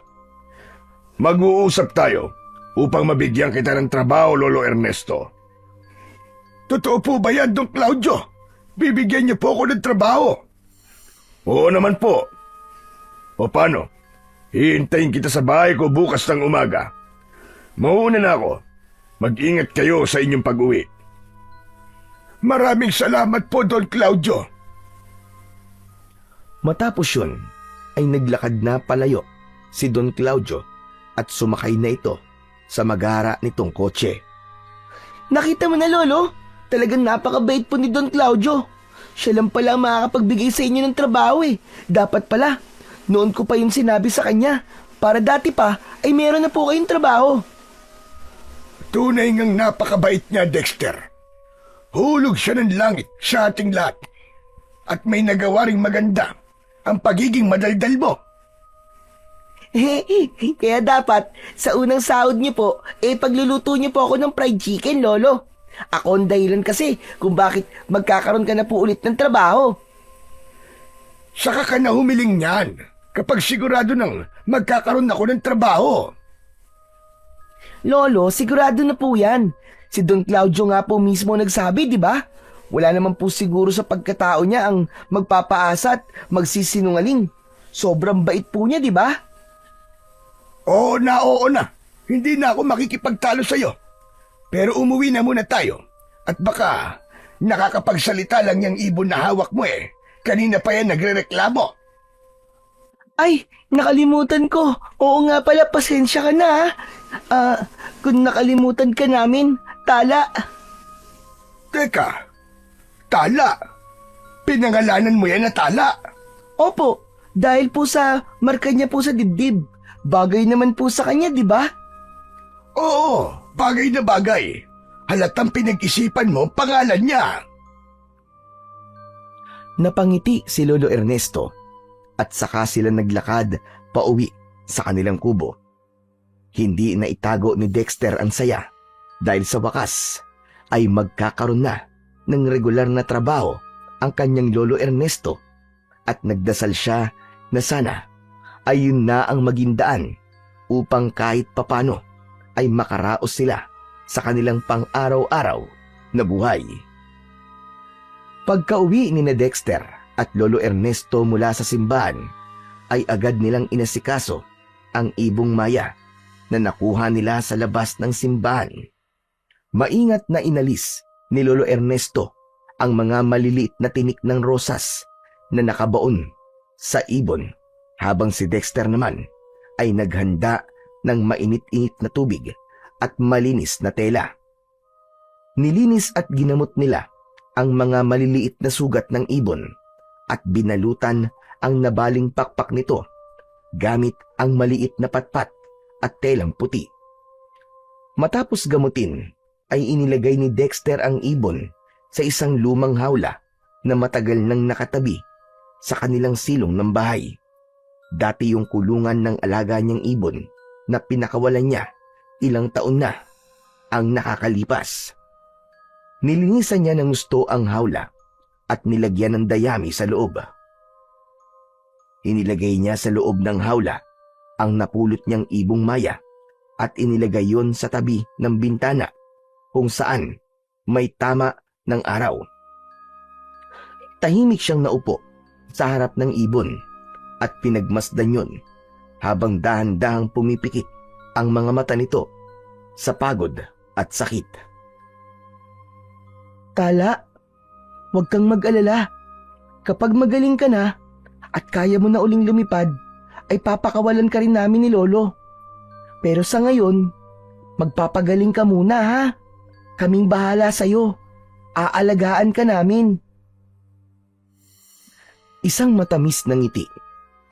Mag-uusap tayo upang mabigyan kita ng trabaho, Lolo Ernesto. Totoo po ba yan, Don Claudio? Bibigyan niyo po ako ng trabaho? Oo naman po. O paano? Hihintayin kita sa bahay ko bukas ng umaga. Mauuna na ako. Mag-ingat kayo sa inyong pag-uwi. Maraming salamat po, Don Claudio. Matapos yun, ay naglakad na palayo si Don Claudio at sumakay na ito sa magara nitong kotse. Nakita mo na, Lolo? Talagang napakabait po ni Don Claudio. Siya lang pala ang makakapagbigay sa inyo ng trabaho eh. Dapat pala, noon ko pa yung sinabi sa kanya. Para dati pa, ay meron na po kayong trabaho. Tunay ngang napakabait niya, Dexter. Hulog siya ng langit sa ating lahat. At may nagawa ring maganda ang pagiging madaldal mo. Kaya dapat, sa unang sahod niyo po, pagluluto niyo po ako ng fried chicken, Lolo. Ako ang dahilan kasi kung bakit magkakaroon ka na po ulit ng trabaho. Saka ka na humiling niyan kapag sigurado nang magkakaroon ako ng trabaho. Lolo, sigurado na po yan. Si Don Claudio nga po mismo nagsabi, di ba? Wala naman po siguro sa pagkatao niya ang magpapaasa at magsisinungaling. Sobrang bait po niya, di ba? Oo na. Hindi na ako makikipagtalo sa'yo. Pero umuwi na muna tayo. At baka nakakapagsalita lang yung ibon na hawak mo eh. Kanina pa yan nagrereklamo. Ay, nakalimutan ko. Oo nga pala, pasensya ka na. Kung nakalimutan ka namin, Tala. Teka, Tala? Pinangalanan mo yan na Tala? Opo, dahil po sa marka niya po sa dibdib. Bagay naman po sa kanya, di ba? Oo, bagay na bagay. Halatang pinag-isipan mo ang pangalan niya. Napangiti si Lolo Ernesto at saka sila naglakad pauwi sa kanilang kubo. Hindi na itago ni Dexter ang saya dahil sa wakas ay magkakaroon na ng regular na trabaho ang kanyang Lolo Ernesto at nagdasal siya na sana ay yun na ang maging daan upang kahit papano ay makaraos sila sa kanilang pang-araw-araw na buhay. Pagka-uwi ni na Dexter at Lolo Ernesto mula sa simbahan, ay agad nilang inasikaso ang ibong Maya na nakuha nila sa labas ng simbahan. Maingat na inalis ni Lolo Ernesto ang mga maliliit na tinik ng rosas na nakabaon sa ibon habang si Dexter naman ay naghanda ng mainit-init na tubig at malinis na tela. Nilinis at ginamot nila ang mga maliliit na sugat ng ibon at binalutan ang nabaling pakpak nito gamit ang maliit na patpat at telang puti. Matapos gamutin ay inilagay ni Dexter ang ibon sa isang lumang hawla na matagal nang nakatabi sa kanilang silong ng bahay. Dati yung kulungan ng alaga niyang ibon na pinakawalan niya ilang taon na ang nakakalipas. Nilinisan niya ng gusto ang hawla at nilagyan ng dayami sa loob. Inilagay niya sa loob ng hawla ang napulot niyang ibong Maya at inilagay yon sa tabi ng bintana kung saan may tama ng araw. Tahimik siyang naupo sa harap ng ibon at pinagmasdan yon habang dahan-dahang pumipikit ang mga mata nito sa pagod at sakit. Tala, huwag kang mag-alala. Kapag magaling ka na at kaya mo na uling lumipad, ay papakawalan ka rin namin ni Lolo. Pero sa ngayon, magpapagaling ka muna ha. Kaming bahala sa'yo. Aalagaan ka namin. Isang matamis na ngiti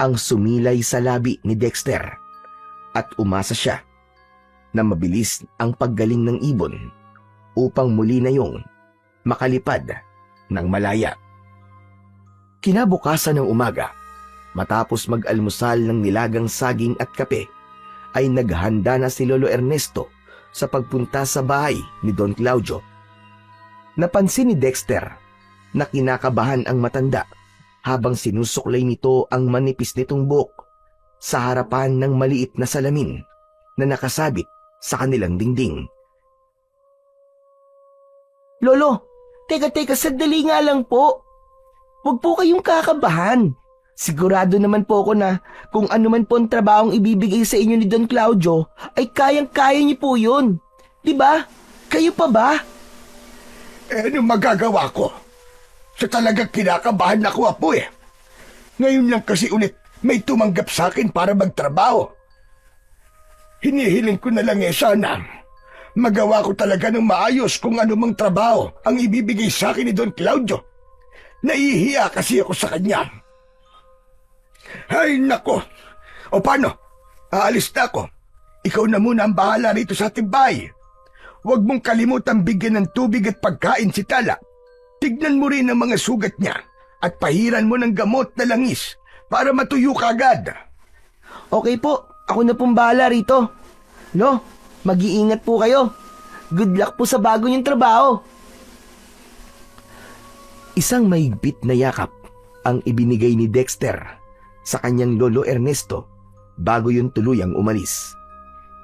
ang sumilay sa labi ni Dexter at umasa siya na mabilis ang paggaling ng ibon upang muli na yung makalipad ng malaya. Kinabukasan ng umaga, matapos mag-almusal ng nilagang saging at kape, ay naghanda na si Lolo Ernesto sa pagpunta sa bahay ni Don Claudio. Napansin ni Dexter na kinakabahan ang matanda habang sinusuklay nito ang manipis nitong buhok sa harapan ng maliit na salamin na nakasabit sa kanilang dingding. Lolo, teka, sandali nga lang po. Huwag po kayong kakabahan. Sigurado naman po ako na kung ano man po ang trabahong ibibigay sa inyo ni Don Claudio, ay kayang-kaya niyo po yun. Di ba? Kayo pa ba? Ano magagawa ko? Sa talagang kinakabahan ako, Apo eh. Ngayon lang kasi ulit may tumanggap sa akin para magtrabaho. Hinihiling ko na lang sana magawa ko talaga ng maayos kung anumang trabaho ang ibibigay sa akin ni Don Claudio. Nahihiya kasi ako sa kanya. Ay, nako. O paano? Aalis na ako. Ikaw na muna ang bahala rito sa ating bahay. Huwag mong kalimutan bigyan ng tubig at pagkain si Tala. Tignan mo rin ang mga sugat niya at pahiran mo ng gamot na langis para matuyo ka agad. Okay po, ako na pong bahala rito. Lo, mag-iingat po kayo. Good luck po sa bago niyong trabaho. Isang mahigpit na yakap ang ibinigay ni Dexter sa kanyang lolo Ernesto bago yun tuluyang umalis.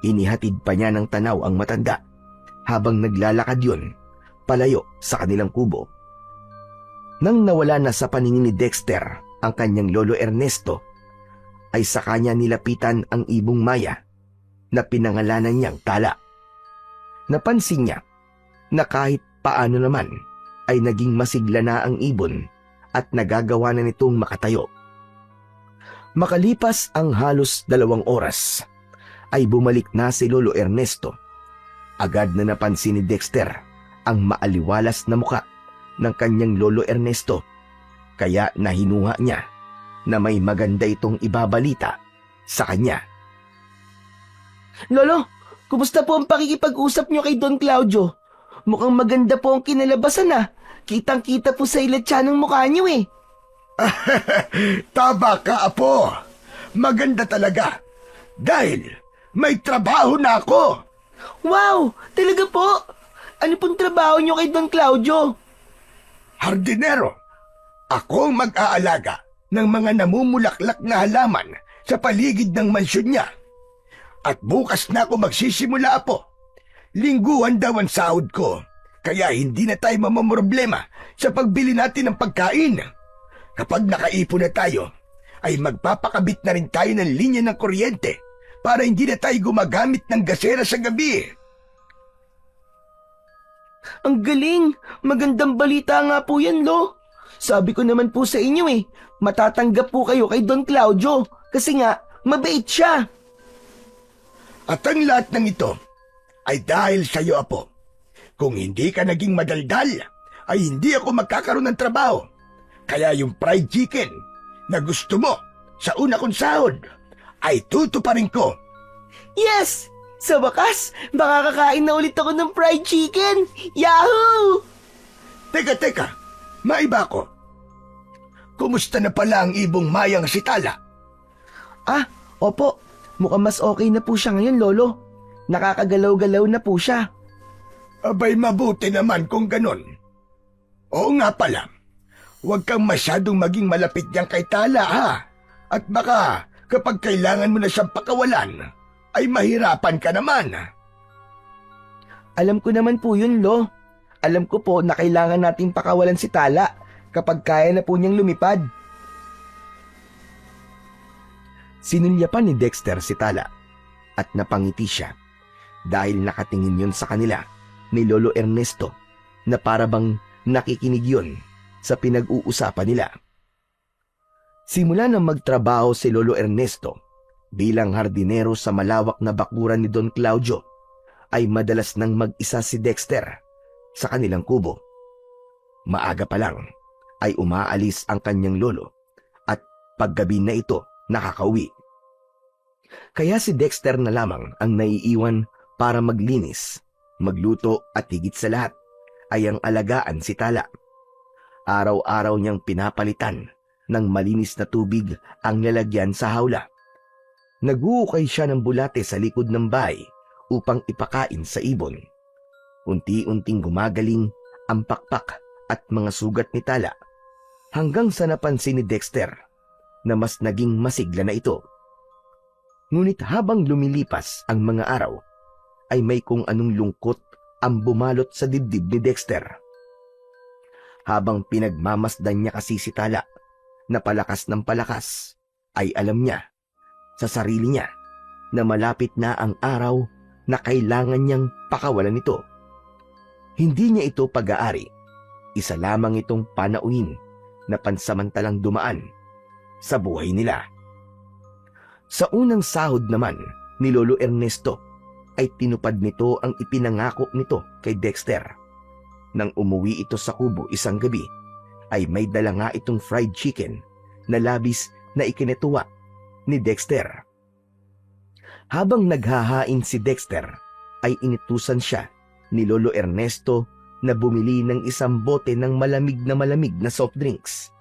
Inihatid pa niya ng tanaw ang matanda habang naglalakad yun palayo sa kanilang kubo. Nang nawala na sa paningin ni Dexter ang kanyang lolo Ernesto, ay sa kanya nilapitan ang ibong Maya na pinangalanan niyang Tala. Napansin niya na kahit paano naman ay naging masigla na ang ibon at nagagawa na nitong makatayo. Makalipas ang halos 2 oras, ay bumalik na si Lolo Ernesto. Agad na napansin ni Dexter ang maaliwalas na muka ng kanyang Lolo Ernesto, kaya nahinuha niya na may maganda itong ibabalita sa kanya. Lolo, kumusta po ang pakikipag-usap niyo kay Don Claudio? Mukhang maganda po ang kinalabasan na. Kitang-kita po sa ilatsa ng mukha niyo eh. Tama ka, Apo. Maganda talaga. Dahil may trabaho na ako. Wow, talaga po? Ano pong trabaho niyo kay Don Claudio? Hardinero. Ako ang mag-aalaga ng mga namumulaklak na halaman sa paligid ng mansyon niya. At bukas na ako magsisimula, Apo. Lingguhan daw ang sahod ko. Kaya hindi na tayo mamamroblema sa pagbili natin ng pagkain. Kapag nakaipon na tayo, ay magpapakabit na rin tayo ng linya ng kuryente para hindi na tayo gumagamit ng gasera sa gabi. Ang galing! Magandang balita nga po yan, Lo. Sabi ko naman po sa inyo eh, matatanggap po kayo kay Don Claudio kasi nga, mabait siya. At ang lahat ng ito ay dahil sa iyo, Apo. Kung hindi ka naging madaldal, ay hindi ako magkakaroon ng trabaho. Kaya yung fried chicken na gusto mo sa una kong sahod ay tutuparin ko. Yes! Sa wakas, makakakain na ulit ako ng fried chicken! Yahoo! Teka, maiba ko. Kumusta na pala ang ibong Mayang si Tala? Ah, opo. Mukhang mas okay na po siya ngayon, Lolo. Nakakagalaw-galaw na po siya. Abay, mabuti naman kung ganon. Oo nga pala, huwag kang masyadong maging malapit niyang kay Tala, ha? At baka kapag kailangan mo na siyang pakawalan, ay mahirapan ka naman. Alam ko naman po yun, Lo. Alam ko po na kailangan nating pakawalan si Tala kapag kaya na po niyang lumipad. Sinulyapan ni Dexter si Tala at napangiti siya dahil nakatingin yun sa kanila ni Lolo Ernesto na parabang nakikinig yun sa pinag-uusapan nila. Simula nang magtrabaho si Lolo Ernesto bilang hardinero sa malawak na bakuran ni Don Claudio, ay madalas nang mag-isa si Dexter sa kanilang kubo. Maaga pa lang ay umaalis ang kanyang lolo at paggabi na ito nakakauwi. Kaya si Dexter na lamang ang naiiwan para maglinis, magluto at higit sa lahat ay ang alagaan si Tala. Araw-araw niyang pinapalitan ng malinis na tubig ang lalagyan sa hawla. Nag-uukay siya ng bulate sa likod ng bahay upang ipakain sa ibon. Unti-unting gumagaling ang pakpak at mga sugat ni Tala hanggang sa napansin ni Dexter na mas naging masigla na ito. Ngunit habang lumilipas ang mga araw, ay may kung anong lungkot ang bumalot sa dibdib ni Dexter. Habang pinagmamasdan niya kasi si Tala, na palakas ng palakas ay alam niya sa sarili niya na malapit na ang araw na kailangan niyang pakawalan ito. Hindi niya ito pag-aari. Isa lamang itong panauhin na pansamantalang dumaan sa buhay nila. Sa unang sahod naman ni Lolo Ernesto ay tinupad nito ang ipinangako nito kay Dexter. Nang umuwi ito sa kubo isang gabi, ay may dala nga itong fried chicken na labis na ikinetuwa ni Dexter. Habang naghahain si Dexter, ay initusan siya ni Lolo Ernesto na bumili ng isang bote ng malamig na soft drinks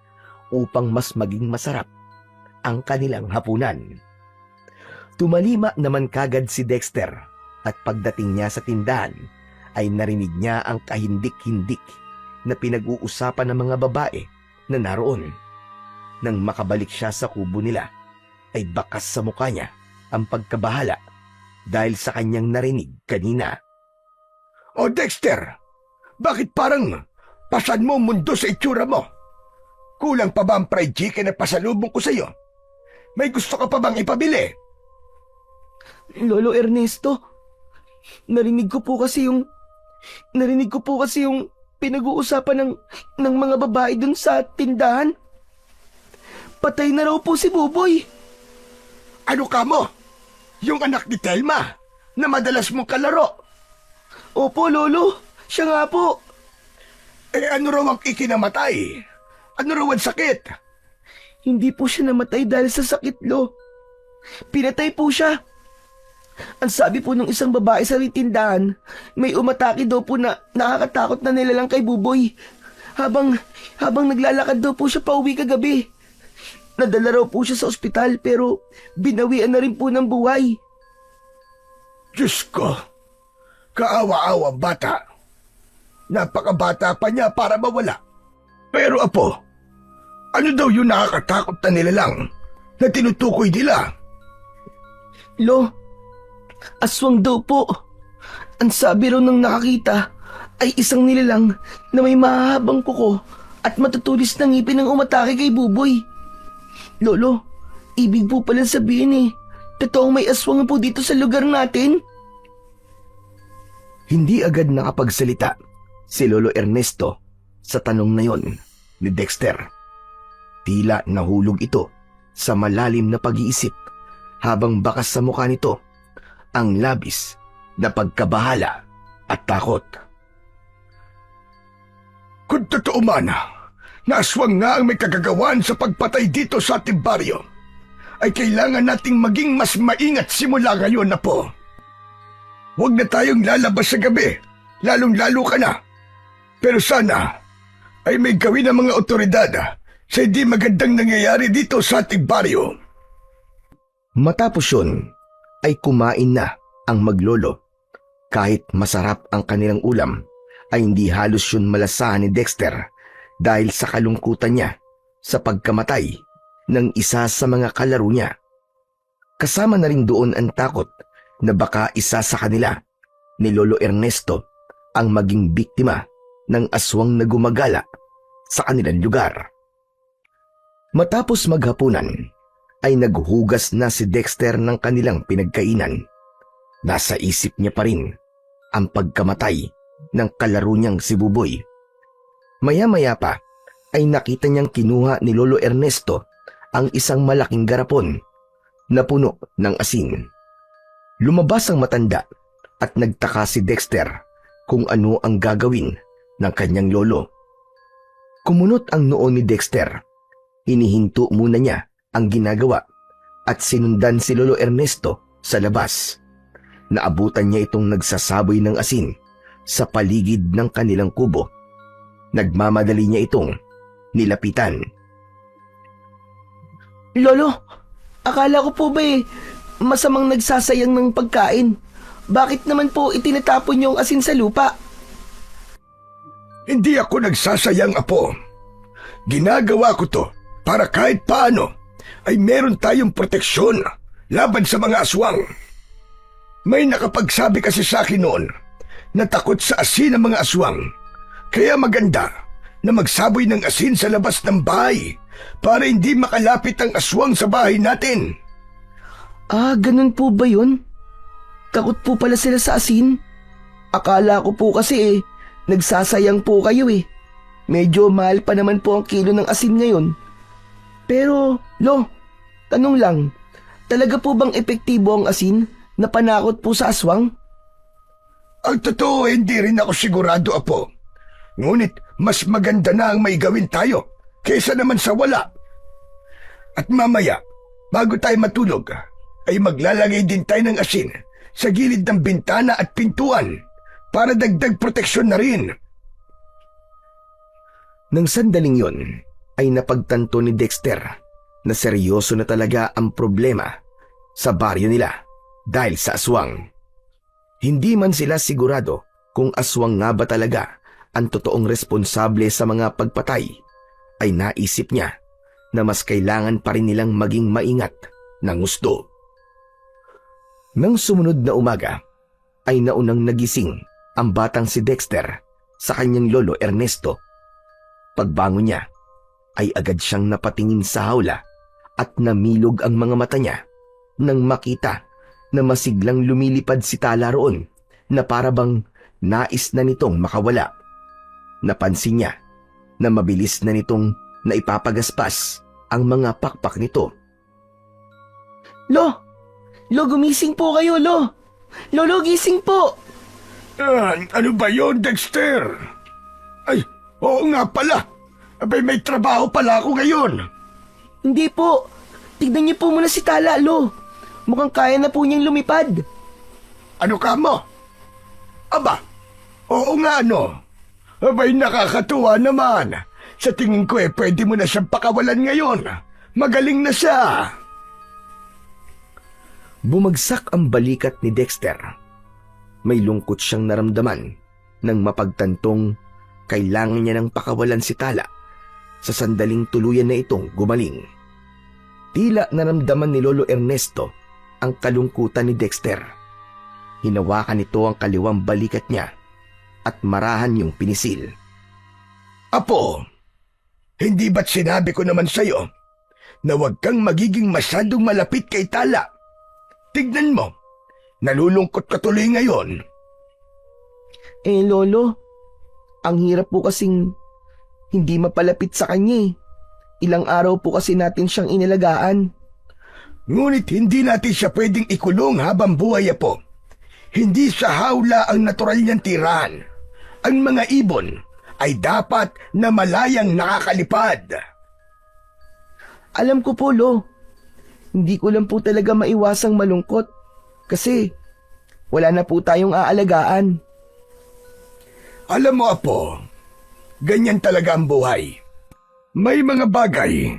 upang mas maging masarap ang kanilang hapunan. Tumalima naman kagad si Dexter at pagdating niya sa tindahan ay narinig niya ang kahindik-hindik na pinag-uusapan ng mga babae na naroon. Nang makabalik siya sa kubo nila, ay bakas sa mukha niya ang pagkabahala dahil sa kanyang narinig kanina. O Dexter, bakit parang pasan mo mundo sa itsura mo? Kulang pa ba ang fried chicken na pasalubong ko sa'yo? May gusto ka pa bang ipabili? Lolo Ernesto, narinig ko po kasi yung pinag-uusapan ng mga babae dun sa tindahan. Patay na raw po si Buboy. Ano ka mo? Yung anak ni Telma na madalas mong kalaro. Opo, Lolo. Siya nga po. Ano raw ang ikinamatay? Ano raw ang sakit? Hindi po siya namatay dahil sa sakit, Lo. Pinatay po siya. Ang sabi po ng isang babae sa tindahan, may umatake daw po na nakakatakot na nilalang kay Buboy. Habang naglalakad daw po siya pauwi kagabi. Nadala raw po siya sa ospital pero binawian na rin po ng buhay. Diyos ko, kaawa-awa bata. Napakabata pa niya para mawala. Pero apo, ano daw yung nakakatakot na nilalang na tinutukoy nila? Lo, aswang daw po. Ang sabi raw ng nakakita ay isang nilalang na may mahahabang kuko at matutulis na ngipin ng umatake kay Buboy. Lolo, ibig po pala sabihin totoong may aswang po dito sa lugar natin? Hindi agad nakapagsalita si Lolo Ernesto sa tanong na yon ni Dexter. Tila nahulog ito sa malalim na pag-iisip habang bakas sa mukha nito ang labis na pagkabahala at takot. Kung totoo man na aswang nga ang may kagagawan sa pagpatay dito sa ating baryo, ay kailangan nating maging mas maingat simula ngayon na po. Huwag na tayong lalabas sa gabi, lalong-lalo ka na. Pero sana ay may gawin ng mga otoridad sa hindi magandang nangyayari dito sa ating baryo. Matapos yun, ay kumain na ang maglolo. Kahit masarap ang kanilang ulam, ay hindi halos yun malasahan ni Dexter dahil sa kalungkutan niya sa pagkamatay ng isa sa mga kalaro niya. Kasama na rin doon ang takot na baka isa sa kanila ni Lolo Ernesto ang maging biktima ng aswang na gumagala sa kanilang lugar. Matapos maghapunan, ay naghugas na si Dexter ng kanilang pinagkainan. Nasa isip niya pa rin ang pagkamatay ng kalaro niyang si Buboy. Maya-maya pa ay nakita niyang kinuha ni Lolo Ernesto ang isang malaking garapon na puno ng asin. Lumabas ang matanda at nagtaka si Dexter kung ano ang gagawin ng kanyang lolo. Kumunot ang noo ni Dexter. Hinihinto muna niya ang ginagawa at sinundan si Lolo Ernesto sa labas. Naabutan niya itong nagsasaboy ng asin sa paligid ng kanilang kubo. Nagmamadali niya itong nilapitan. Lolo, akala ko po ba masamang nagsasayang ng pagkain? Bakit naman po itinatapon niyo ang asin sa lupa? Hindi ako nagsasayang, apo. Ginagawa ko to para kahit paano ay meron tayong proteksyon laban sa mga aswang. May nakapagsabi kasi sa akin noon na takot sa asin ang mga aswang. Kaya maganda na magsaboy ng asin sa labas ng bahay para hindi makalapit ang aswang sa bahay natin. Ah, ganun po ba yun? Takot po pala sila sa asin. Akala ko po kasi nagsasayang po kayo eh. Medyo mahal pa naman po ang kilo ng asin ngayon. Pero, Lo, tanong lang, talaga po bang epektibo ang asin na panakot po sa aswang? Ang totoo, hindi rin ako sigurado, Apo. Ngunit mas maganda na ang may gawin tayo kaysa naman sa wala. At mamaya, bago tayo matulog, ay maglalagay din tayo ng asin sa gilid ng bintana at pintuan para dagdag proteksyon na rin. Nang sandaling yon, ay napagtanto ni Dexter na seryoso na talaga ang problema sa baryo nila dahil sa aswang. Hindi man sila sigurado kung aswang nga ba talaga ang totoong responsable sa mga pagpatay, ay naisip niya na mas kailangan pa rin nilang maging maingat ng gusto. Nang sumunod na umaga, ay naunang nagising ang batang si Dexter sa kanyang lolo Ernesto. Pagbangon niya, ay agad siyang napatingin sa hawla at namilog ang mga mata niya nang makita na masiglang lumilipad si Tala roon na parabang nais na nitong makawala. Napansin niya na mabilis na nitong naipapagaspas ang mga pakpak nito. Lo, gumising po kayo, Lo. Lolo, gising po. Ano ba yon, Dexter? Ay, oo nga pala. Abay, may trabaho pala ako ngayon. Hindi po. Tignan niyo po muna si Tala, Lo. Mukhang kaya na po niyang lumipad. Ano ka mo? Aba, oo nga no. Abay, nakakatuwa naman. Sa tingin ko pwede mo na siyang pakawalan ngayon. Magaling na siya. Bumagsak ang balikat ni Dexter. May lungkot siyang naramdaman nang mapagtantong kailangan niya ng pakawalan si Tala sa sandaling tuluyan na itong gumaling. Tila naramdaman ni Lolo Ernesto ang kalungkutan ni Dexter. Hinawakan nito ang kaliwang balikat niya at marahan yung pinisil. Apo, hindi ba't sinabi ko naman sa'yo na huwag kang magiging masyadong malapit kay Tala? Tignan mo, nalulungkot ka tuloy ngayon. Lolo, ang hirap po kasing hindi mapalapit sa kanya eh. Ilang araw po kasi natin siyang inalagaan. Ngunit hindi natin siya pwedeng ikulong habang buhay, Apo. Hindi sa hawla ang natural niyang tirahan. Ang mga ibon ay dapat na malayang nakakalipad. Alam ko po, Lo. Hindi ko lang po talaga maiwasang malungkot kasi wala na po tayong aalagaan. Alam mo, Apo, ganyan talaga ang buhay. May mga bagay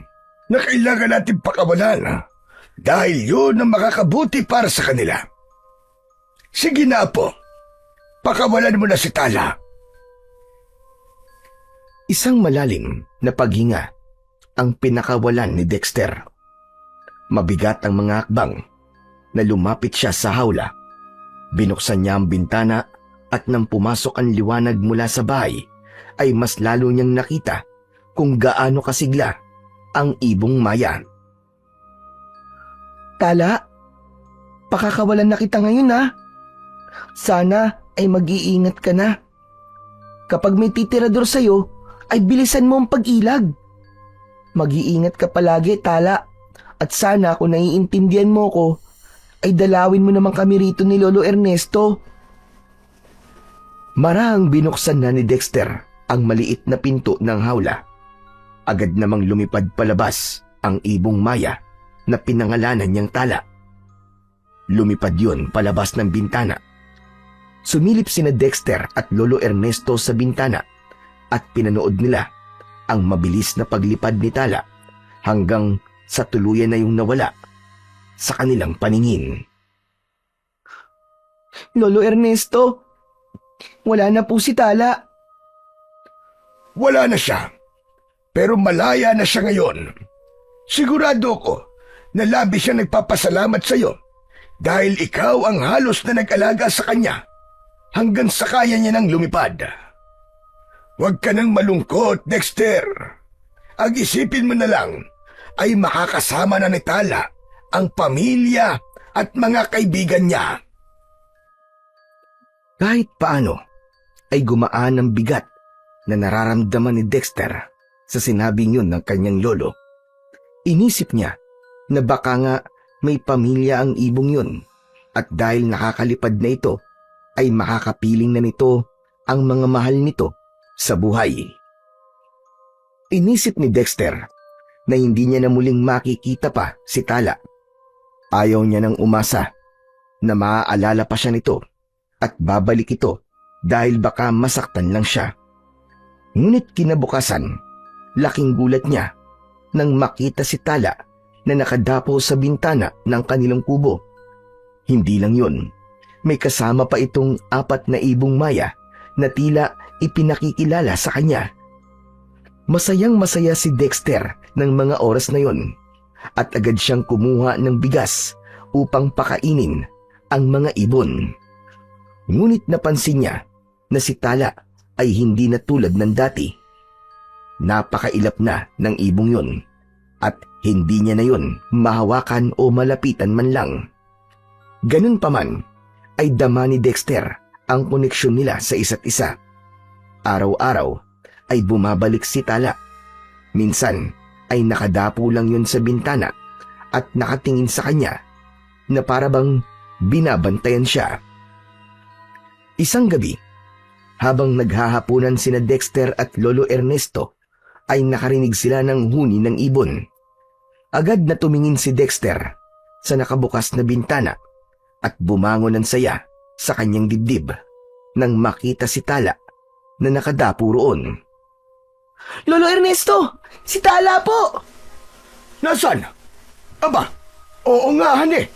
na kailangan natin pakawalan dahil yun ang makakabuti para sa kanila. Sige na, Apo. Pakawalan mo na si Tala. Isang malalim na paghinga ang pinakawalan ni Dexter. Mabigat ang mga hakbang na lumapit siya sa hawla. Binuksan niya ang bintana at nang pumasok ang liwanag mula sa bahay, ay mas lalo niyang nakita kung gaano kasigla ang ibong Maya. Tala, pakakawalan na kita ngayon ha. Sana ay mag-iingat ka na. Kapag may titirador sa'yo, ay bilisan mo ang pag-ilag. Mag-iingat ka palagi, Tala. At sana kung naiintindihan mo ko, ay dalawin mo naman kami rito ni Lolo Ernesto. Marahang binuksan na ni Dexter ang maliit na pinto ng hawla. Agad namang lumipad palabas ang ibong Maya na pinangalanan niyang Tala. Lumipad yun palabas ng bintana. Sumilip sina Dexter at Lolo Ernesto sa bintana at pinanood nila ang mabilis na paglipad ni Tala hanggang sa tuluyan na yung nawala sa kanilang paningin. Lolo Ernesto, wala na po si Tala. Wala na siya, pero malaya na siya ngayon. Sigurado ko na labis siya nagpapasalamat sa iyo dahil ikaw ang halos na nag-alaga sa kanya hanggang sa kaya niya nang lumipad. Huwag ka nang malungkot, Dexter. Ang isipin mo na lang ay makakasama na ni Tala ang pamilya at mga kaibigan niya. Kahit paano ay gumaan ang bigat na nararamdaman ni Dexter sa sinabing yun ng kanyang lolo. Inisip niya na baka nga may pamilya ang ibong yun at dahil nakakalipad na ito ay makakapiling na nito ang mga mahal nito sa buhay. Inisip ni Dexter na hindi niya na muling makikita pa si Tala. Ayaw niya nang umasa na maaalala pa siya nito at babalik ito dahil baka masaktan lang siya. Ngunit kinabukasan, laking gulat niya nang makita si Tala na nakadapo sa bintana ng kanilang kubo. Hindi lang yun, may kasama pa itong 4 na ibong maya na tila ipinakikilala sa kanya. Masayang masaya si Dexter ng mga oras na yon at agad siyang kumuha ng bigas upang pakainin ang mga ibon. Ngunit napansin niya na si Tala ay hindi na tulad ng dati. Napakailap na ng ibong yon at hindi niya na yon mahawakan o malapitan man lang. Ganun pa man ay dama ni Dexter ang koneksyon nila sa isa't isa. Araw-araw ay bumabalik si Tala. Minsan ay nakadapo lang yun sa bintana at nakatingin sa kanya na para bang binabantayan siya. Isang gabi, habang naghahapunan sina Dexter at Lolo Ernesto, ay nakarinig sila ng huni ng ibon. Agad na tumingin si Dexter sa nakabukas na bintana at bumangon ng saya sa kanyang dibdib nang makita si Tala na nakadapo roon. Lolo Ernesto! Si Tala po! Nasaan? Aba, oo nga, hane.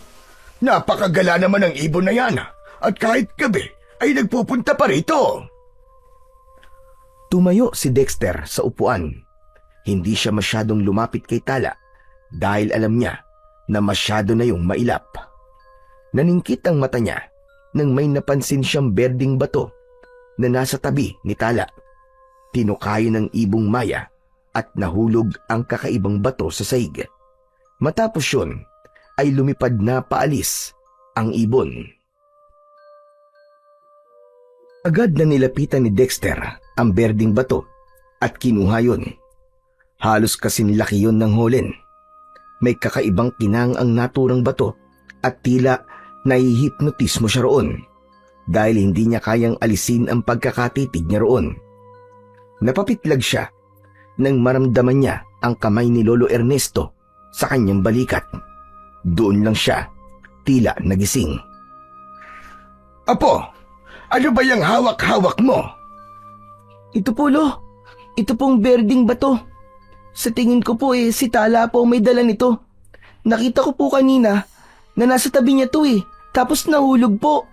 Napakagala naman ng ibon na yan at kahit gabi ay nagpupunta pa rito. Tumayo si Dexter sa upuan. Hindi siya masyadong lumapit kay Tala dahil alam niya na masyado na yung mailap. Naningkit ang mata niya nang may napansin siyang berdeng bato na nasa tabi ni Tala. Tinukayo ng ibong maya at nahulog ang kakaibang bato sa saig. Matapos yun ay lumipad na paalis ang ibon. Agad na nilapitan ni Dexter ang berdeng bato at kinuha yun. Halos kasing laki yun ng holen. May kakaibang kinang ang naturang bato at tila nahihipnotismo siya roon dahil hindi niya kayang alisin ang pagkakatitig niya roon. Napapitlag siya nang maramdaman niya ang kamay ni Lolo Ernesto sa kanyang balikat. Doon lang siya tila nagising. Apo, ano ba yung hawak-hawak mo? Ito po, Lo. Ito pong berdeng bato. Sa tingin ko po si Tala po may dala nito. Nakita ko po kanina na nasa tabi niya to tapos nahulog po.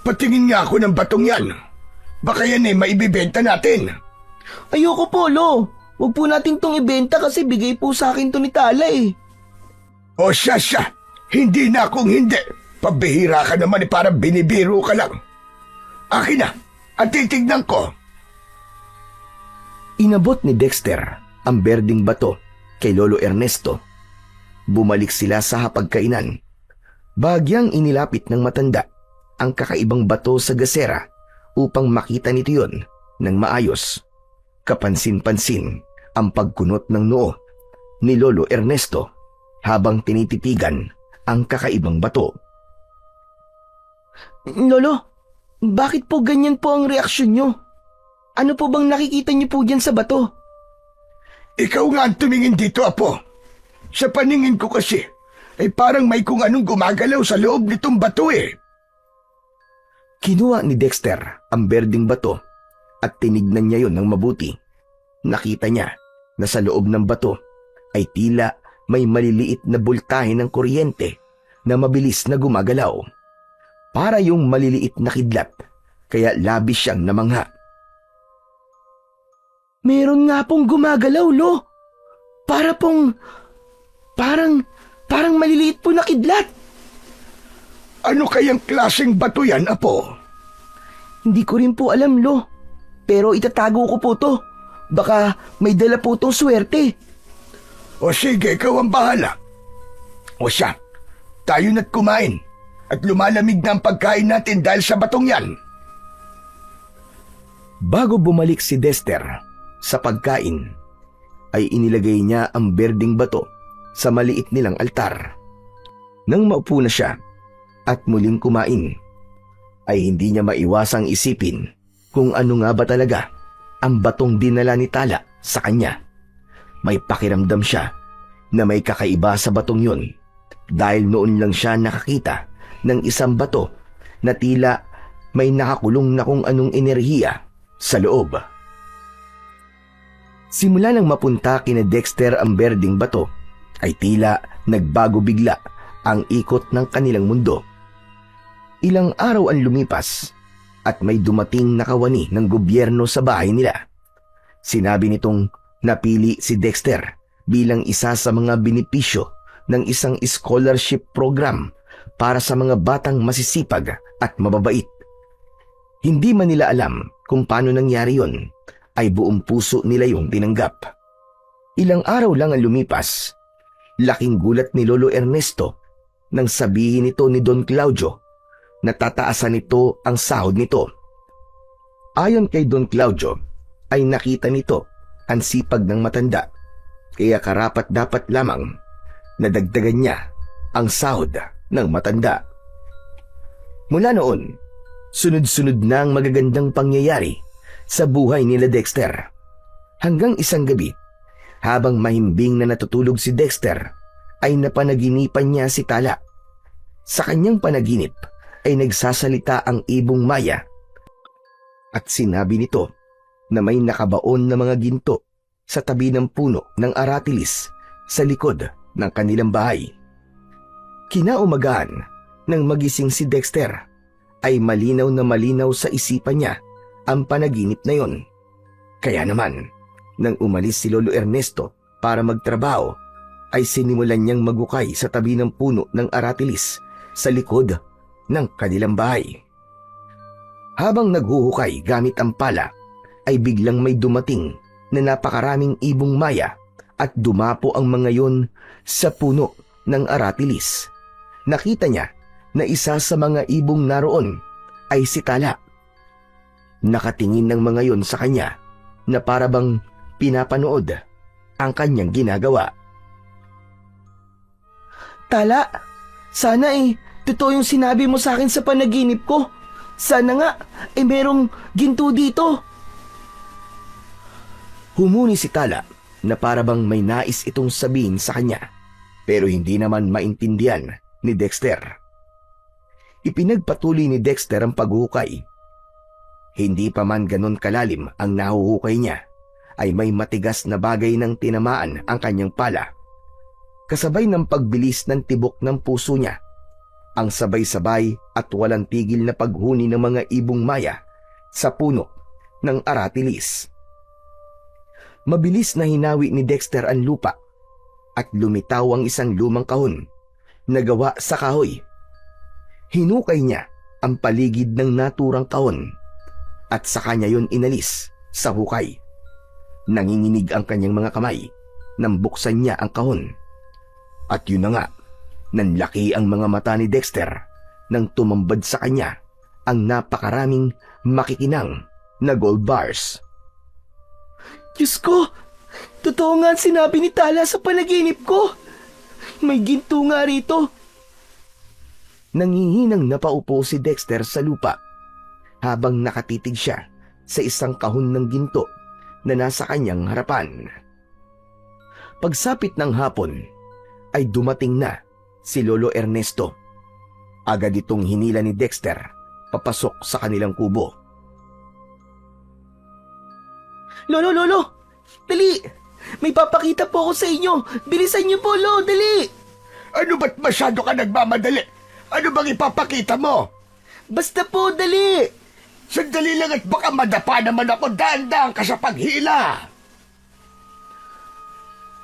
Patingin nga ako ng batong yan. Baka yan maibibenta natin. Ayoko po, Lo. Huwag po natin tong ibenta kasi bigay po sa akin to ni Tala O siya, hindi na akong hindi. Pabihira ka naman parang binibiro ka lang. Akin na, at titignan ko. Inabot ni Dexter ang berdeng bato kay Lolo Ernesto. Bumalik sila sa hapagkainan. Bahagyang inilapit ng matanda ang kakaibang bato sa gasera upang makita nito yun ng maayos. Kapansin-pansin ang pagkunot ng noo ni Lolo Ernesto habang tinititigan ang kakaibang bato. Lolo, bakit po ganyan po ang reaksyon nyo? Ano po bang nakikita niyo po dyan sa bato? Ikaw nga ang tumingin dito, Apo. Sa paningin ko kasi, ay parang may kung anong gumagalaw sa loob nitong bato Kinuha ni Dexter ang berdeng bato at tinignan niya yon ng mabuti. Nakita niya na sa loob ng bato ay tila may maliliit na bultahe ng kuryente na mabilis na gumagalaw. Para yung maliliit na kidlat, kaya labis siyang namangha. Meron nga pong gumagalaw, Lo. Parang maliliit po na kidlat. Ano kayang klaseng bato yan, Apo? Hindi ko rin po alam, Lo. Pero itatago ko po to. Baka may dala po tong swerte. O sige, ikaw ang bahala. O siya, tayo na't kumain at lumalamig na ang pagkain natin dahil sa batong yan. Bago bumalik si Dexter sa pagkain, ay inilagay niya ang berdeng bato sa maliit nilang altar. Nang maupo na siya at muling kumain, ay hindi niya maiwasang isipin kung ano nga ba talaga ang batong dinala ni Tala sa kanya. May pakiramdam siya na may kakaiba sa batong yun dahil noon lang siya nakakita ng isang bato na tila may nakakulong na kung anong enerhiya sa loob. Simula nang mapunta kina Dexter ang berdeng bato, ay tila nagbago bigla ang ikot ng kanilang mundo. Ilang araw ang lumipas at may dumating na kawani ng gobyerno sa bahay nila. Sinabi nitong napili si Dexter bilang isa sa mga benepisyo ng isang scholarship program para sa mga batang masisipag at mababait. Hindi man nila alam kung paano nangyari yon, ay buong puso nila yung tinanggap. Ilang araw lang ang lumipas, laking gulat ni Lolo Ernesto nang sabihin nito ni Don Claudio na tataasan nito ang sahod nito. Ayon kay Don Claudio, ay nakita nito ang sipag ng matanda, kaya karapat dapat lamang na dagdagan niya ang sahod ng matanda. Mula noon, sunod-sunod na ang magagandang pangyayari sa buhay nila Dexter. Hanggang isang gabi, habang mahimbing na natutulog si Dexter, ay napanaginipan niya si Tala. Sa kanyang panaginip ay nagsasalita ang ibong Maya at sinabi nito na may nakabaon na mga ginto sa tabi ng puno ng aratilis sa likod ng kanilang bahay. Kinaumagahan nang magising si Dexter, ay malinaw na malinaw sa isipan niya ang panaginip na yon. Kaya naman, nang umalis si Lolo Ernesto para magtrabaho, ay sinimulan niyang magukay sa tabi ng puno ng aratilis sa likod ng kanilang bahay. Habang naghuhukay gamit ang pala, ay biglang may dumating na napakaraming ibong Maya at dumapo ang mga yon sa puno ng aratilis. Nakita niya na isa sa mga ibong naroon ay si Tala. Nakatingin ng mga yon sa kanya na para bang pinapanood ang kanyang ginagawa. Tala, sana totoo yung sinabi mo sa akin sa panaginip ko. Sana nga, merong ginto dito. Humuni si Tala na para bang may nais itong sabihin sa kanya, pero hindi naman maintindihan ni Dexter. Ipinagpatuloy ni Dexter ang paghuhukay. Hindi pa man ganon kalalim ang nahuhukay niya, ay may matigas na bagay ng tinamaan ang kanyang pala. Kasabay ng pagbilis ng tibok ng puso niya, ang sabay-sabay at walang tigil na paghuni ng mga ibong Maya sa puno ng aratilis. Mabilis na hinawi ni Dexter ang lupa at lumitaw ang isang lumang kahon na gawa sa kahoy. Hinukay niya ang paligid ng naturang kahon at sa kanya yon inalis sa hukay. Nanginginig ang kanyang mga kamay nang buksan niya ang kahon. At yun na nga, nanlaki ang mga mata ni Dexter nang tumambad sa kanya ang napakaraming makikinang na gold bars. Diyos ko, totoo nga ang sinabi ni Tala sa panaginip ko. May ginto nga rito. Nangihinang napaupo si Dexter sa lupa habang nakatitig siya sa isang kahon ng ginto na nasa kanyang harapan. Pagsapit ng hapon, ay dumating na si Lolo Ernesto. Agad itong hinila ni Dexter papasok sa kanilang kubo. Lolo, dali! May papakita po ako sa inyo. Bilisan niyo po, Lolo, dali! Ano ba't masyado ka nagmamadali? Ano bang ipapakita mo? Basta po, dali! Sandali lang at baka madapa naman ako, dahan-dahan ka sa paghila.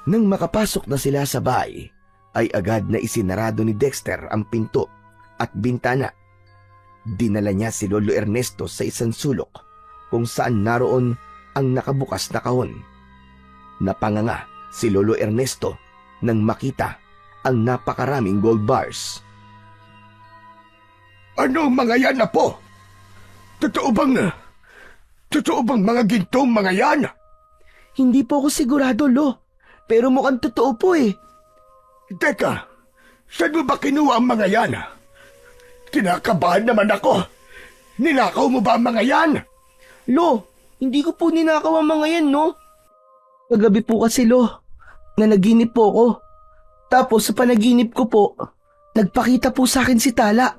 Nang makapasok na sila sa bahay, ay agad na isinarado ni Dexter ang pinto at bintana. Dinala niya si Lolo Ernesto sa isang sulok kung saan naroon ang nakabukas na kahon. Napanganga si Lolo Ernesto nang makita ang napakaraming gold bars. Ano ang mga yan, Apo? Totoo bang mga gintong mga yan? Hindi po ako sigurado, Lo. Pero mukhang totoo po eh. Teka, saan mo ba kinuha ang mga yan? Kinakabahan naman ako. Ninakaw mo ba ang mga yan? Lo, hindi ko po ninakaw ang mga yan, no? Kagabi po kasi, Lo, na naginip po ako. Tapos sa panaginip ko po, nagpakita po sa akin si Tala.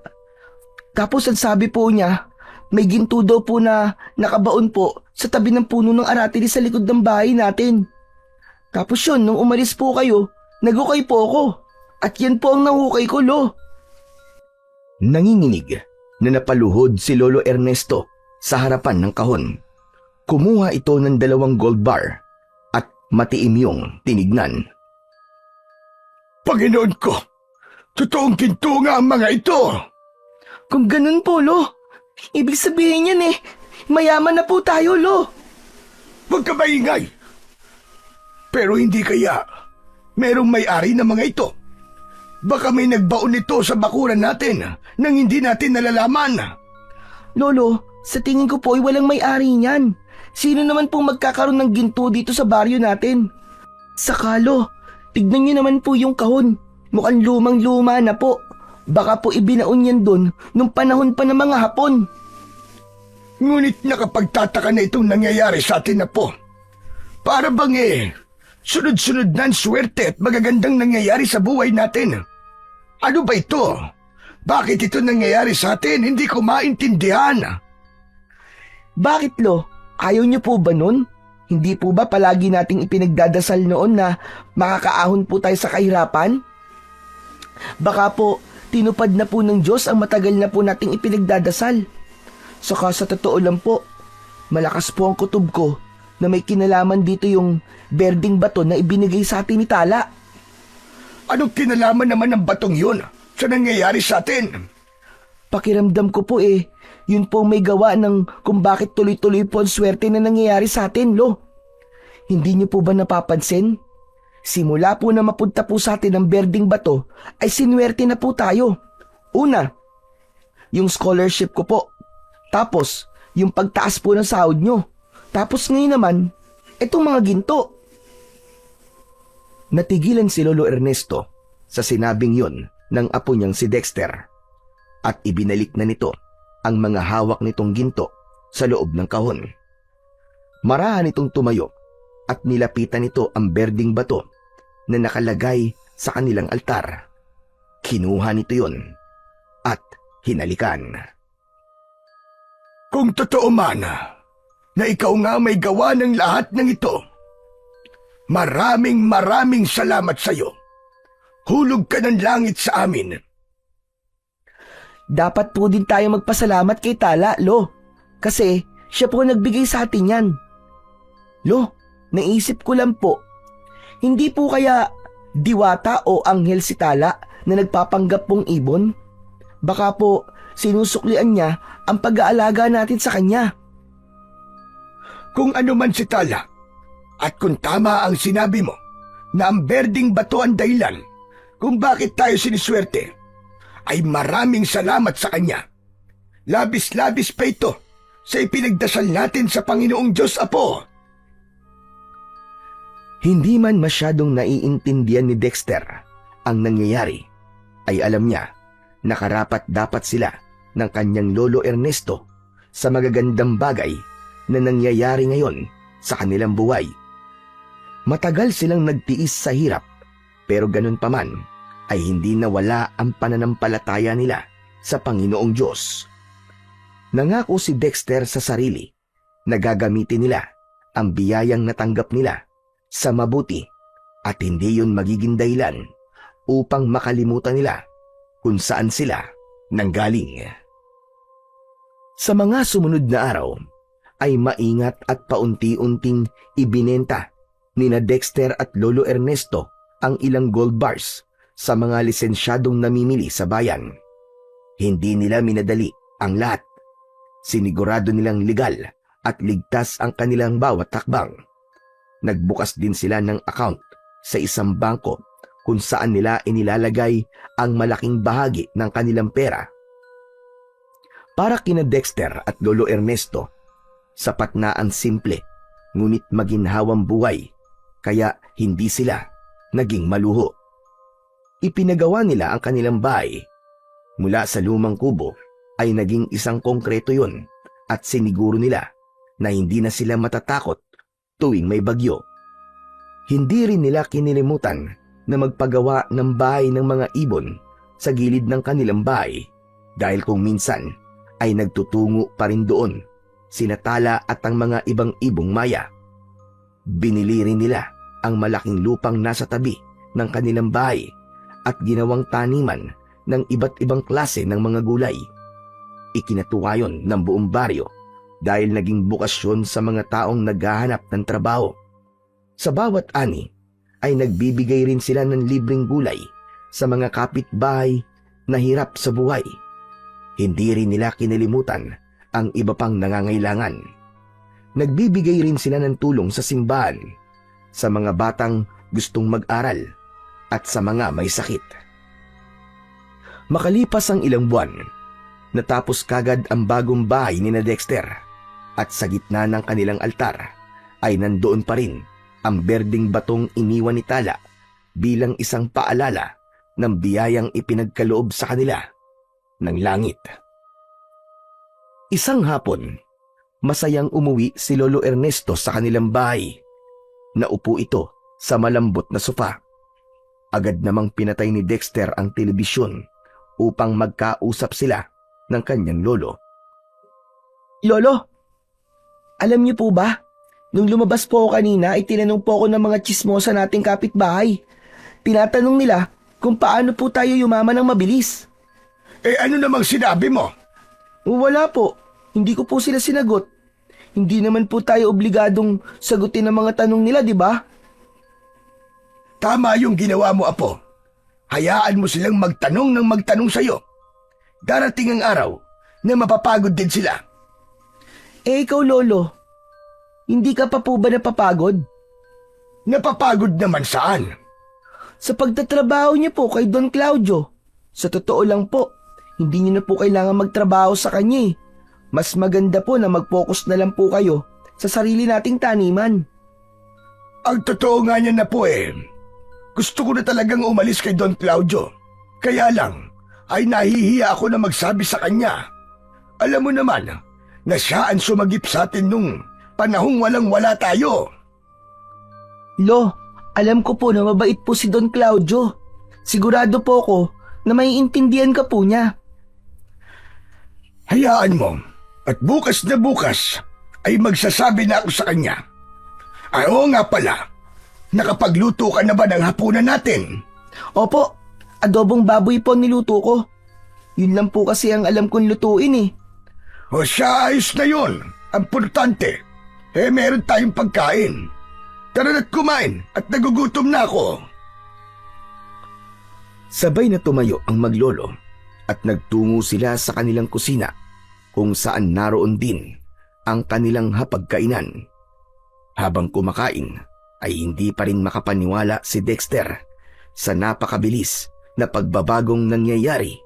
Tapos ang sabi po niya, may ginto daw po na nakabaon po sa tabi ng puno ng aratili sa likod ng bahay natin. Tapos yun, nung umalis po kayo, nagukay po ako. At yan po ang nahukay ko, Lo. Nanginginig na napaluhod si Lolo Ernesto sa harapan ng kahon. Kumuha ito ng 2 gold bar at matiim yung tinignan. Panginoon ko, totoong ginto nga ang mga ito. Kung ganun po, Lo, ibig sabihin yan eh, mayaman na po tayo, Lo. Huwag ka maingay. Pero hindi kaya merong may-ari ng mga ito. Baka may nagbaon nito sa bakuran natin nang hindi natin nalalaman. Lolo, sa tingin ko po ay walang may-ari niyan. Sino naman pong magkakaroon ng ginto dito sa baryo natin? Saka, Lo, tignan niyo naman po yung kahon. Mukhang lumang-luma na po. Baka po ibinaon yan doon nung panahon pa ng mga Hapon. Ngunit nakapagtataka na itong nangyayari sa atin na po. Para bang sunod-sunod na ang swerte at magagandang nangyayari sa buhay natin. Ano ba ito? Bakit ito nangyayari sa atin? Hindi ko maintindihan. Bakit, Lo? Ayaw niyo po ba nun? Hindi po ba palagi nating ipinagdadasal noon na makakaahon po tayo sa kahirapan? Baka po tinupad na po ng Diyos ang matagal na po nating ipinagdadasal. Saka sa totoo lang po, malakas po ang kutob ko na may kinalaman dito yung berding bato na ibinigay sa atin ni Tala. Anong kinalaman naman ng batong yun sa nangyayari sa atin? Pakiramdam ko po yun po may gawa ng kung bakit tuloy-tuloy po ang swerte na nangyayari sa atin, Lo. Hindi niyo po ba napapansin? Simula po na mapunta po sa atin ang berding bato, ay sinuwerte na po tayo. Una, yung scholarship ko po. Tapos, yung pagtaas po ng sahod nyo. Tapos ngayon naman, itong mga ginto. Natigilan si Lolo Ernesto sa sinabing yon ng apo niyang si Dexter at ibinalik na nito ang mga hawak nitong ginto sa loob ng kahon. Marahan itong tumayo at nilapitan nito ang berding bato na nakalagay sa kanilang altar. Kinuha nito yon at hinalikan. Kung totoo man na ikaw nga may gawa ng lahat ng ito, maraming salamat sa iyo. Hulog ka ng langit sa amin. Dapat po din tayo magpasalamat kay Tala, Lo. Kasi siya po nagbigay sa atin yan. Lo, naisip ko lang po, hindi po kaya diwata o anghel si Tala na nagpapanggap pong ibon? Baka po sinusuklian niya ang pag-aalaga natin sa kanya. Kung ano man si Tala, at kung tama ang sinabi mo na ang berding bato ang dahilan kung bakit tayo siniswerte, ay maraming salamat sa kanya. Labis-labis pa ito sa ipinagdasal natin sa Panginoong Diyos, Apo. Hindi man masyadong naiintindihan ni Dexter ang nangyayari, ay alam niya na karapat-dapat sila ng kanyang Lolo Ernesto sa magagandang bagay na nangyayari ngayon sa kanilang buhay. Matagal silang nagtiis sa hirap, pero ganun pa man ay hindi nawala ang pananampalataya nila sa Panginoong Diyos. Nangako si Dexter sa sarili na gagamitin nila ang biyayang natanggap nila sa mabuti at hindi yun magiging dahilan upang makalimutan nila kung saan sila nanggaling. Sa mga sumunod na araw ay maingat at paunti-unting ibinenta nina Dexter at Lolo Ernesto ang ilang gold bars sa mga lisensyadong namimili sa bayan. Hindi nila minadali ang lahat. Sinigurado nilang legal at ligtas ang kanilang bawat takbang. Nagbukas din sila ng account sa isang bangko kung saan nila inilalagay ang malaking bahagi ng kanilang pera. Para kina Dexter at Lolo Ernesto, sapat na ang simple ngunit maginhawang buhay, kaya hindi sila naging maluho. Ipinagawa nila ang kanilang bahay. Mula sa lumang kubo ay naging isang konkreto yun at siniguro nila na hindi na sila matatakot tuwing may bagyo. Hindi rin nila kinilimutan na magpagawa ng bahay ng mga ibon sa gilid ng kanilang bahay dahil kung minsan ay nagtutungo pa rin doon sina Tala at ang mga ibang ibong maya. Binili rin nila ang malaking lupang nasa tabi ng kanilang bahay at ginawang taniman ng iba't ibang klase ng mga gulay. Ikinatuwa yon ng buong baryo dahil naging bukasyon sa mga taong naghahanap ng trabaho. Sa bawat ani ay nagbibigay rin sila ng libreng gulay sa mga kapitbahay na hirap sa buhay. Hindi rin nila kinalimutan ang iba pang nangangailangan. Nagbibigay rin sila ng tulong sa simbahan, sa mga batang gustong mag-aral at sa mga may sakit. Makalipas ang ilang buwan, natapos kagad ang bagong bahay ni Dexter at sa gitna ng kanilang altar ay nandoon pa rin ang berdeng batong iniwan ni Tala bilang isang paalala ng biyayang ipinagkaloob sa kanila ng langit. Isang hapon, masayang umuwi si Lolo Ernesto sa kanilang bahay. Naupo ito sa malambot na sofa. Agad namang pinatay ni Dexter ang telebisyon upang magkausap sila ng kanyang lolo. Lolo, alam niyo po ba, nung lumabas po ako kanina ay tinanong po ako ng mga tsismosa nating kapitbahay. Tinatanong nila kung paano po tayo yumaman ng mabilis. Ano namang sinabi mo? Wala po, hindi ko po sila sinagot. Hindi naman po tayo obligadong sagutin ang mga tanong nila, di ba? Tama yung ginawa mo, Apo. Hayaan mo silang magtanong ng magtanong sa'yo. Darating ang araw na mapapagod din sila. Ikaw, Lolo, hindi ka pa po ba napapagod? Napapagod naman saan? Sa pagtatrabaho niyo po kay Don Claudio. Sa totoo lang po, hindi niyo na po kailangan magtrabaho sa kanya eh. Mas maganda po na mag-focus na lang po kayo sa sarili nating taniman. Ang totoo nga niya na po Gusto ko na talagang umalis kay Don Claudio. Kaya lang, ay nahihiya ako na magsabi sa kanya. Alam mo naman na siya ang sumagip sa atin nung panahong walang-wala tayo. Lo, alam ko po na mabait po si Don Claudio. Sigurado po ko na maiintindihan ka po niya. Hayaan mo, at bukas na bukas ay magsasabi na ako sa kanya. Oo nga pala, nakapagluto ka na ba ng hapunan natin? Opo, adobong baboy po niluto ko. Yun lang po kasi ang alam kong lutuin eh. O siya, ayos na yun. Ang importante, meron tayong pagkain. Tara na't kumain at nagugutom na ako. Sabay na tumayo ang maglolo at nagtungo sila sa kanilang kusina kung saan naroon din ang kanilang hapagkainan. Habang kumakain ay hindi pa rin makapaniwala si Dexter sa napakabilis na pagbabagong nangyayari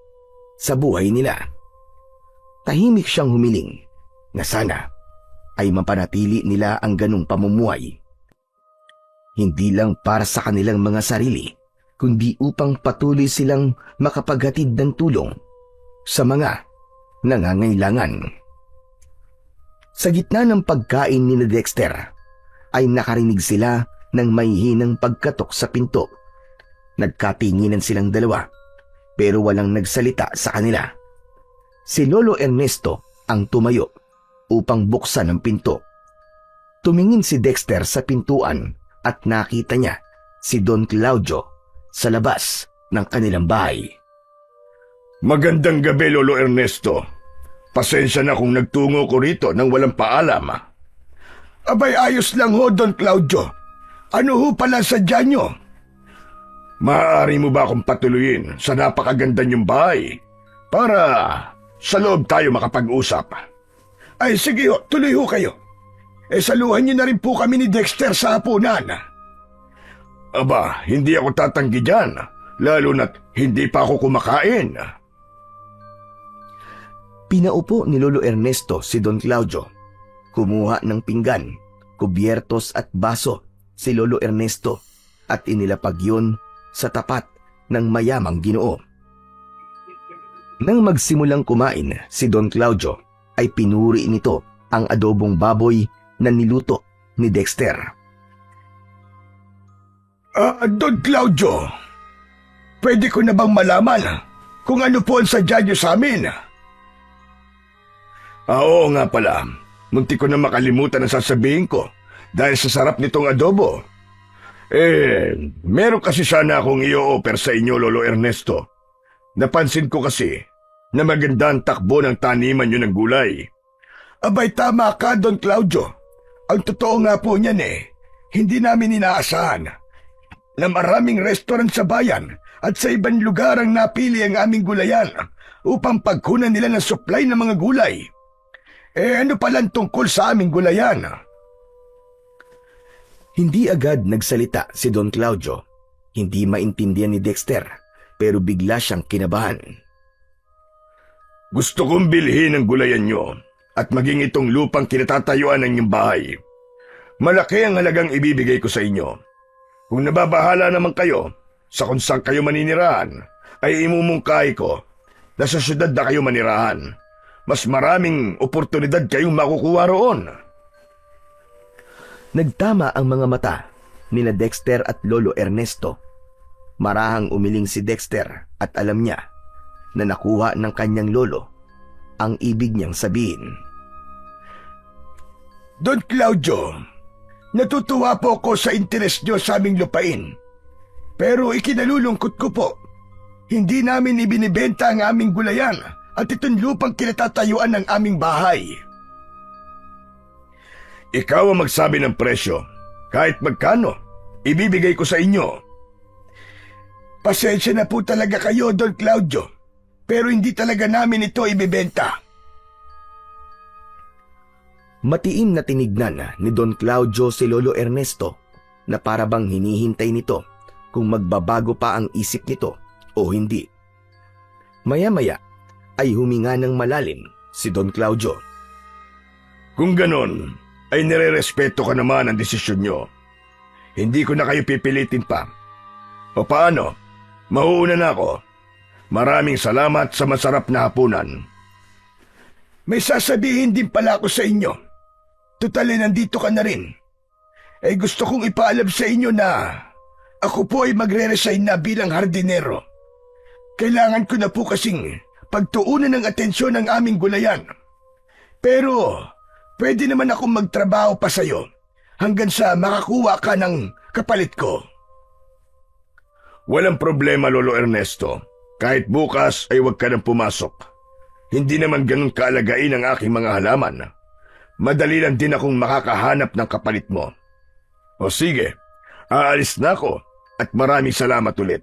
sa buhay nila. Tahimik siyang humiling na sana ay mapanatili nila ang ganung pamumuhay. Hindi lang para sa kanilang mga sarili, kundi upang patuloy silang makapaghatid ng tulong sa mga nangangailangan. Sa gitna ng pagkain ni Dexter, ay nakarinig sila ng mahihinang pagkatok sa pinto. Nagkatinginan silang dalawa, pero walang nagsalita sa kanila. Si Lolo Ernesto ang tumayo upang buksan ang pinto. Tumingin si Dexter sa pintuan at nakita niya si Don Claudio sa labas ng kanilang bahay. Magandang gabi, Lolo Ernesto. Pasensya na kung nagtungo ko rito nang walang paalam. Abay, ayos lang ho, Don Claudio. Ano ho pala sadya nyo? Maaari mo ba akong patuloyin sa napakaganda niyong bahay para sa loob tayo makapag-usap? Ay, sige ho, tuloy ho kayo. saluhan niyo na rin po kami ni Dexter sa hapunan. Aba, hindi ako tatanggi dyan, lalo na't hindi pa ako kumakain. Pinaupo ni Lolo Ernesto si Don Claudio. Kumuha ng pinggan, kubyertos at baso si Lolo Ernesto at inilapag yun sa tapat ng mayamang Ginoo. Nang magsimulang kumain si Don Claudio ay pinuri nito ang adobong baboy na niluto ni Dexter. Don Claudio, pwede ko na bang malaman kung ano po ang sadya niyo sa amin? Oo nga pala, munti ko na makalimutan ang sasabihin ko dahil sa sarap nitong adobo. Meron kasi sana akong i-offer sa inyo, Lolo Ernesto. Napansin ko kasi na maganda ang takbo ng taniman nyo ng gulay. Abay, tama ka, Don Claudio. Ang totoo nga po niyan hindi namin inaasahan na maraming restaurant sa bayan at sa ibang lugar ang napili ang aming gulayan upang pagkunan nila ng supply ng mga gulay. Ano palang tungkol sa aming gulayan? Hindi agad nagsalita si Don Claudio. Hindi maintindihan ni Dexter, pero bigla siyang kinabahan. Gusto kong bilhin ang gulayan nyo at maging itong lupang kinatatayuan ng inyong bahay. Malaki ang halagang ibibigay ko sa inyo. Kung nababahala naman kayo sa kung saan kayo maninirahan, ay imumungkahi ko na sa syudad na kayo manirahan. Mas maraming oportunidad kayong makukuha roon. Nagtama ang mga mata nina Dexter at Lolo Ernesto. Marahang umiling si Dexter at alam niya na nakuha ng kanyang lolo ang ibig niyang sabihin. Don Claudio, natutuwa po ako sa interes niyo sa aming lupain. Pero ikinalulungkot ko po, hindi namin ibinibenta ang aming gulayan at itong lupang kinatatayuan ng aming bahay. Ikaw ang magsabi ng presyo. Kahit magkano, ibibigay ko sa inyo. Pasensya na po talaga kayo, Don Claudio, pero hindi talaga namin ito ibibenta. Matiim na tinignan ni Don Claudio si Lolo Ernesto na para bang hinihintay nito kung magbabago pa ang isip nito o hindi. Maya-maya ay huminga ng malalim si Don Claudio. Kung ganon, ay nirerespeto ka naman ang desisyon nyo. Hindi ko na kayo pipilitin pa. O paano? Mauuna na ako. Maraming salamat sa masarap na hapunan. May sasabihin din pala ako sa inyo. Tutal nandito ka na rin. Gusto kong ipaalam sa inyo na ako po ay magre-resign na bilang hardinero. Kailangan ko na po kasing pagtuunan ng atensyon ng aming gulayan. Pero pwede naman akong magtrabaho pa sa'yo hanggang sa makakuha ka ng kapalit ko. Walang problema, Lolo Ernesto. Kahit bukas ay huwag ka nang pumasok. Hindi naman ganun kaalagain ang aking mga halaman. Madali lang din akong makakahanap ng kapalit mo. O sige, aalis na ako at maraming salamat ulit.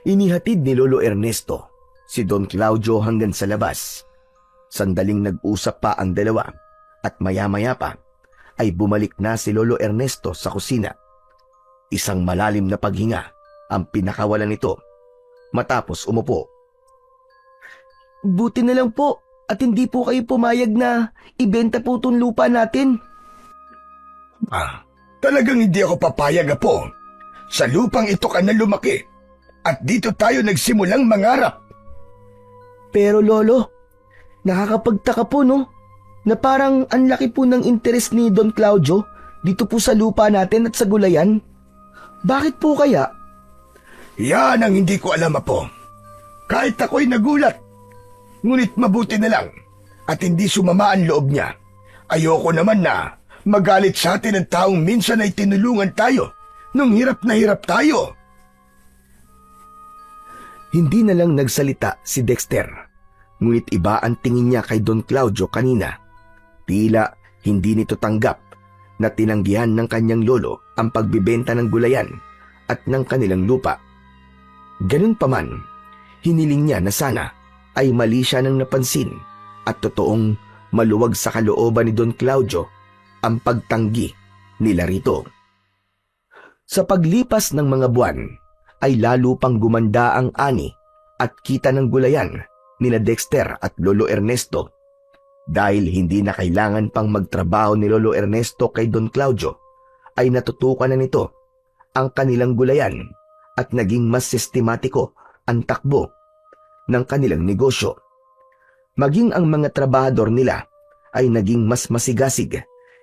Inihatid ni Lolo Ernesto si Don Claudio hanggang sa labas. Sandaling nag-usap pa ang dalawa at maya-maya pa ay bumalik na si Lolo Ernesto sa kusina. Isang malalim na paghinga ang pinakawalan nito matapos umupo. Buti na lang po at hindi po kayo pumayag na ibenta po itong lupa natin. Talagang hindi ako papayag, Apo. Sa lupang ito ka na lumaki at dito tayo nagsimulang mangarap. Pero Lolo, nakakapagtaka po na parang ang laki po ng interes ni Don Claudio dito po sa lupa natin at sa gulayan. Bakit po kaya? Yan ang hindi ko alam, Apo. Kahit ako'y nagulat. Ngunit mabuti na lang at hindi sumama ang loob niya. Ayoko naman na magalit sa atin ang taong minsan ay tinulungan tayo nung hirap na hirap tayo. Hindi na lang nagsalita si Dexter. Ngunit iba ang tingin niya kay Don Claudio kanina. Tila hindi nito tanggap na tinanggihan ng kanyang lolo ang pagbibenta ng gulayan at ng kanilang lupa. Ganun pa man, hiniling niya na sana ay mali siya nang napansin at totoong maluwag sa kalooban ni Don Claudio ang pagtanggi nila rito. Sa paglipas ng mga buwan ay lalo pang gumanda ang ani at kita ng gulayan nila Dexter at Lolo Ernesto dahil hindi na kailangan pang magtrabaho ni Lolo Ernesto kay Don Claudio ay natutukan na nito ang kanilang gulayan at naging mas sistematiko ang takbo ng kanilang negosyo. Maging ang mga trabahador nila ay naging mas masigasig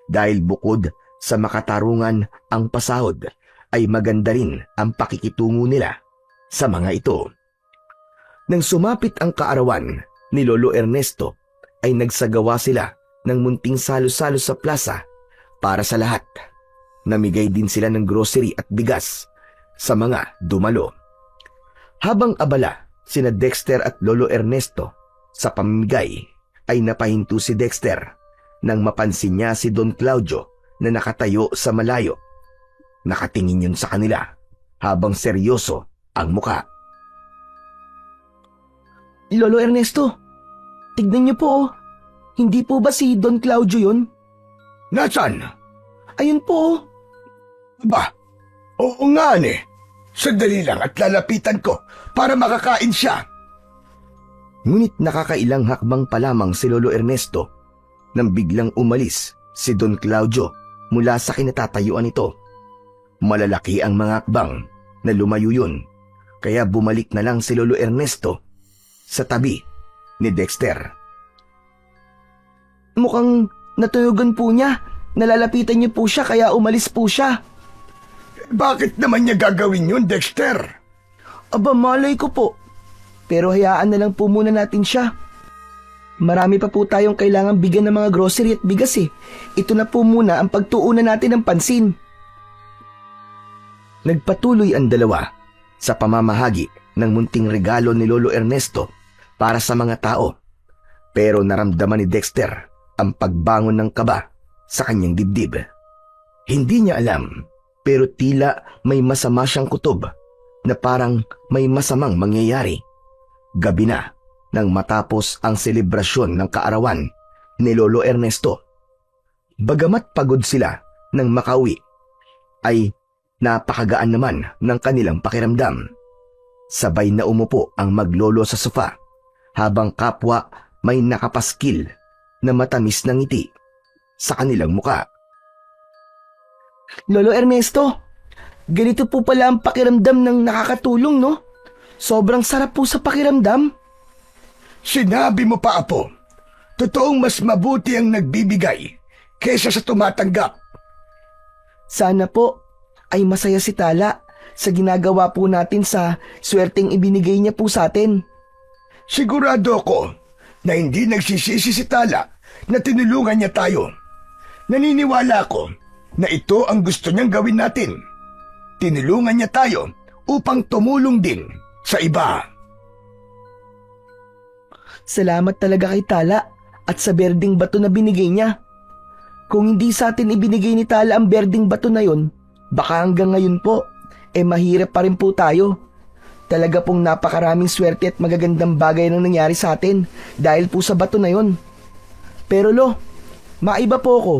dahil bukod sa makatarungan ang pasahod ay maganda rin ang pakikitungo nila sa mga ito. Nang sumapit ang kaarawan ni Lolo Ernesto ay nagsagawa sila ng munting salo-salo sa plaza para sa lahat. Namigay din sila ng grocery at bigas sa mga dumalo. Habang abala sina Dexter at Lolo Ernesto sa pamimigay ay napahinto si Dexter nang mapansin niya si Don Claudio na nakatayo sa malayo. Nakatingin yun sa kanila habang seryoso ang muka. Lolo Ernesto, tignan niyo po oh. Hindi po ba si Don Claudio yun? Nasaan? Ayun po oh. Ba, oo nga ne. Sandali lang at lalapitan ko para makakain siya. Ngunit nakakailang hakbang pa lamang si Lolo Ernesto nang biglang umalis si Don Claudio mula sa kinatatayuan nito. Malalaki ang mga hakbang na lumayo yun, kaya bumalik na lang si Lolo Ernesto sa tabi ni Dexter. Mukhang natuyugan po niya. Nalalapitan niyo po siya kaya umalis po siya. Bakit naman niya gagawin yun, Dexter? Aba, malay ko po. Pero hayaan na lang po muna natin siya. Marami pa po tayong kailangang bigyan ng mga grocery at bigas eh. Ito na po muna ang pagtuunan natin ng pansin. Nagpatuloy ang dalawa sa pamamahagi ng munting regalo ni Lolo Ernesto para sa mga tao. Pero naramdaman ni Dexter ang pagbangon ng kaba sa kanyang dibdib. Hindi niya alam, pero tila may masama siyang kutob na parang may masamang mangyayari. Gabi na nang matapos ang selebrasyon ng kaarawan ni Lolo Ernesto. Bagamat pagod sila nang makauwi, ay napakagaan naman ng kanilang pakiramdam. Sabay na umupo ang maglolo sa sofa habang kapwa may nakapaskil na matamis na ngiti sa kanilang muka. Lolo Ernesto, ganito po pala ang pakiramdam ng nakakatulong, no? Sobrang sarap po sa pakiramdam. Sinabi mo pa, Apo. Totoong mas mabuti ang nagbibigay kesa sa tumatanggap. Sana po ay masaya si Tala sa ginagawa po natin sa swerteng ibinigay niya po sa atin. Sigurado ko na hindi nagsisisi si Tala na tinulungan niya tayo. Naniniwala ko na ito ang gusto niyang gawin natin. Tinulungan niya tayo upang tumulong din sa iba. Salamat talaga kay Tala at sa berdeng bato na binigay niya. Kung hindi sa atin ibinigay ni Tala ang berdeng bato na yon, baka hanggang ngayon po, mahirap pa rin po tayo. Talaga pong napakaraming swerte at magagandang bagay nang nangyari sa atin dahil po sa bato na yon. Pero Lo, maiba po ako.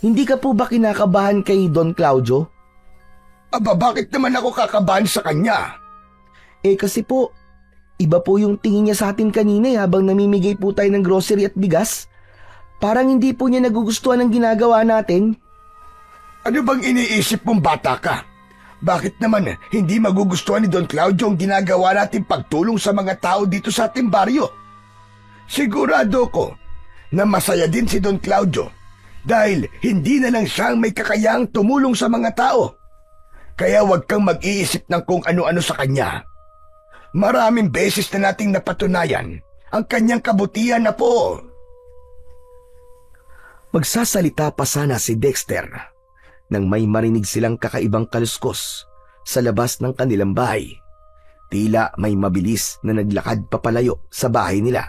Hindi ka po ba kinakabahan kay Don Claudio? Aba, bakit naman ako kakabahan sa kanya? Kasi po, iba po yung tingin niya sa atin kanina habang namimigay po tayo ng grocery at bigas. Parang hindi po niya nagugustuhan ang ginagawa natin. Ano bang iniisip mong bata ka? Bakit naman hindi magugustuhan ni Don Claudio ang ginagawa natin pagtulong sa mga tao dito sa ating baryo? Sigurado ko na masaya din si Don Claudio dahil hindi na lang siyang may kakayahang tumulong sa mga tao. Kaya huwag kang mag-iisip ng kung ano-ano sa kanya. Maraming beses na nating napatunayan ang kanyang kabutihan na po. Magsasalita pa sana si Dexter nang may marinig silang kakaibang kaluskos sa labas ng kanilang bahay. Tila may mabilis na naglakad papalayo sa bahay nila.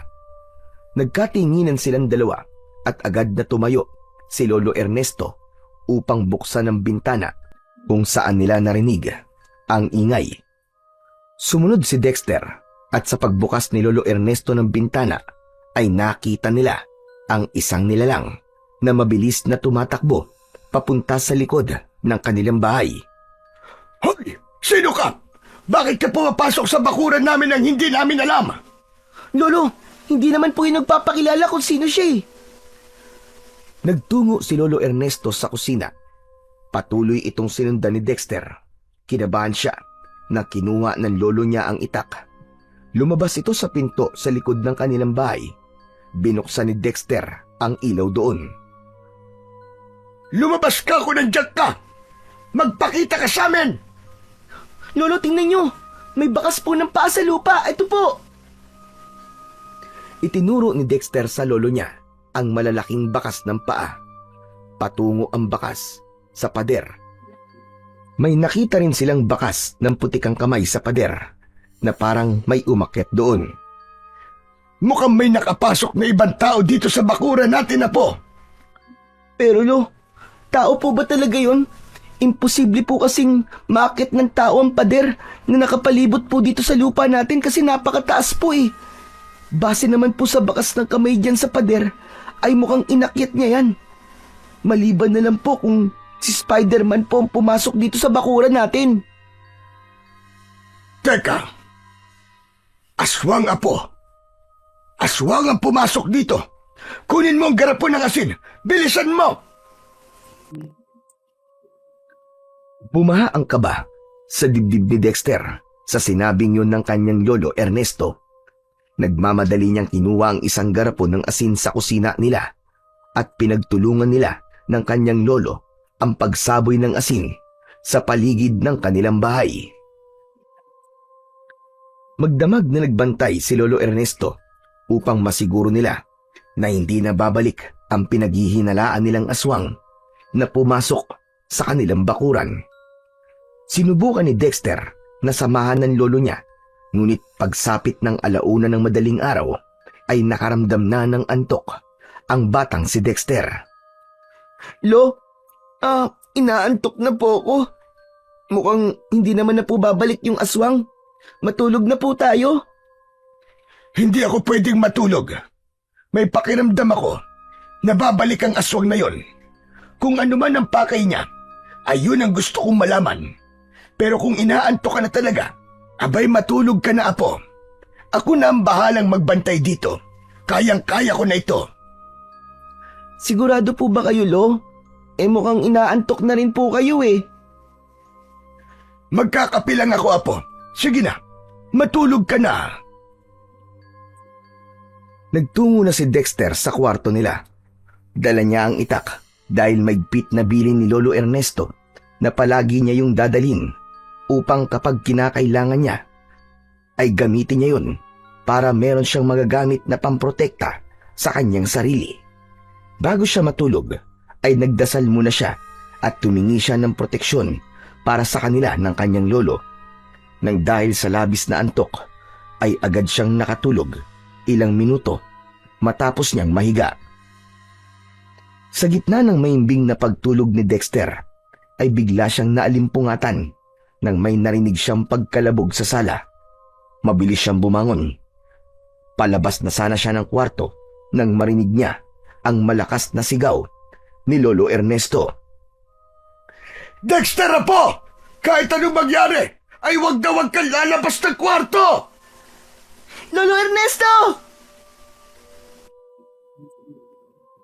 Nagkatinginan silang dalawa at agad na tumayo si Lolo Ernesto upang buksan ang bintana kung saan nila narinig ang ingay. Sumunod si Dexter at sa pagbukas ni Lolo Ernesto ng bintana ay nakita nila ang isang nilalang na mabilis na tumatakbo papunta sa likod ng kanilang bahay. Hoy! Sino ka? Bakit ka pumapasok sa bakuran namin nang hindi namin alam? Lolo, hindi naman po yung nagpapakilala kung sino siya eh. Nagtungo si Lolo Ernesto sa kusina. Patuloy itong sinundan ni Dexter. Kinabahan siya na kinuha ng lolo niya ang itak. Lumabas ito sa pinto sa likod ng kanilang bahay. Binuksan ni Dexter ang ilaw doon. Lumabas ka kung nandiyan ka! Magpakita ka sa amin! Lolo, tingnan nyo. May bakas po ng paa sa lupa. Ito po. Itinuro ni Dexter sa lolo niya ang malalaking bakas ng paa. Patungo ang bakas sa pader. May nakita rin silang bakas ng putikang kamay sa pader na parang may umakyat doon. Mukhang may nakapasok na ibang tao dito sa bakuran natin, Apo. Pero lo, tao po ba talaga yun? Imposible po kasing maakyat ng tao ang pader na nakapalibot po dito sa lupa natin kasi napakataas po eh. Base naman po sa bakas ng kamay dyan sa pader ay mukhang inakyat niya yan. Maliban na lang po kung si Spider-Man po ang pumasok dito sa bakuran natin. Teka. Aswang, Apo. Aswang ang pumasok dito. Kunin mo ang garapon ng asin. Bilisan mo! Bumaha ang kaba sa dibdib ni Dexter sa sinabing yun ng kanyang lolo Ernesto. Nagmamadali niyang kinuha ang isang garapon ng asin sa kusina nila at pinagtulungan nila ng kanyang lolo ang pagsaboy ng asin sa paligid ng kanilang bahay. Magdamag na nagbantay si Lolo Ernesto upang masiguro nila na hindi na babalik ang pinaghihinalaan nilang aswang na pumasok sa kanilang bakuran. Sinubukan ni Dexter na samahan ng lolo niya, ngunit pagsapit ng alauna ng madaling araw ay nakaramdam na ng antok ang batang si Dexter. Lo, inaantok na po ako. Mukhang hindi naman na po babalik yung aswang. Matulog na po tayo. Hindi ako pwedeng matulog. May pakiramdam ako na babalik ang aswang na yon. Kung ano man ang pakay niya, ayun ang gusto kong malaman. Pero kung inaantok ka na talaga, abay matulog ka na, Apo. Ako na ang bahalang magbantay dito. Kayang-kaya ko na ito. Sigurado po ba kayo, Lo? Mukhang inaantok na rin po kayo eh. Magkakapilang ako, Apo. Sige na, matulog ka na. Nagtungo na si Dexter sa kwarto nila. Dala niya ang itak dahil maigpit na bilin ni Lolo Ernesto na palagi niya yung dadalhin upang kapag kinakailangan niya ay gamitin niya yun para meron siyang magagamit na pamprotekta sa kanyang sarili. Bago siya matulog ay nagdasal muna siya at tumingi siya ng proteksyon para sa kanila ng kanyang lolo. Nang dahil sa labis na antok ay agad siyang nakatulog ilang minuto matapos niyang mahiga. Sa gitna ng maimbing na pagtulog ni Dexter ay bigla siyang naalimpungatan nang may narinig siyang pagkalabog sa sala. Mabilis siyang bumangon. Palabas na sana siya ng kwarto nang marinig niya ang malakas na sigaw ni Lolo Ernesto. Dexter, Apo! Kahit anong mangyari, ay wag na wag kang lalabas ng kwarto! Lolo Ernesto!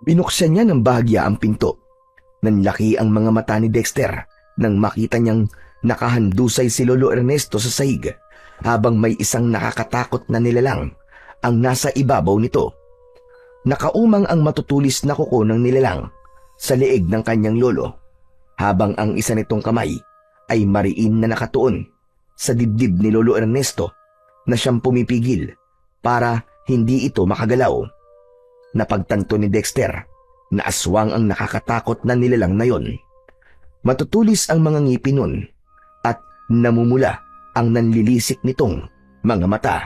Binuksan niya ng bahagya ang pinto. Nanlaki ang mga mata ni Dexter nang makita niyang nakahandusay si Lolo Ernesto sa sahig habang may isang nakakatakot na nilalang ang nasa ibabaw nito. Nakaumang ang matutulis na kuko ng nilalang sa leeg ng kanyang lolo habang ang isa nitong kamay ay mariin na nakatuon sa dibdib ni Lolo Ernesto na siyang pumipigil para hindi ito makagalaw. Napagtanto ni Dexter na aswang ang nakakatakot na nilalang na yon. Matutulis ang mga ngipin nun at namumula ang nanlilisik nitong mga mata.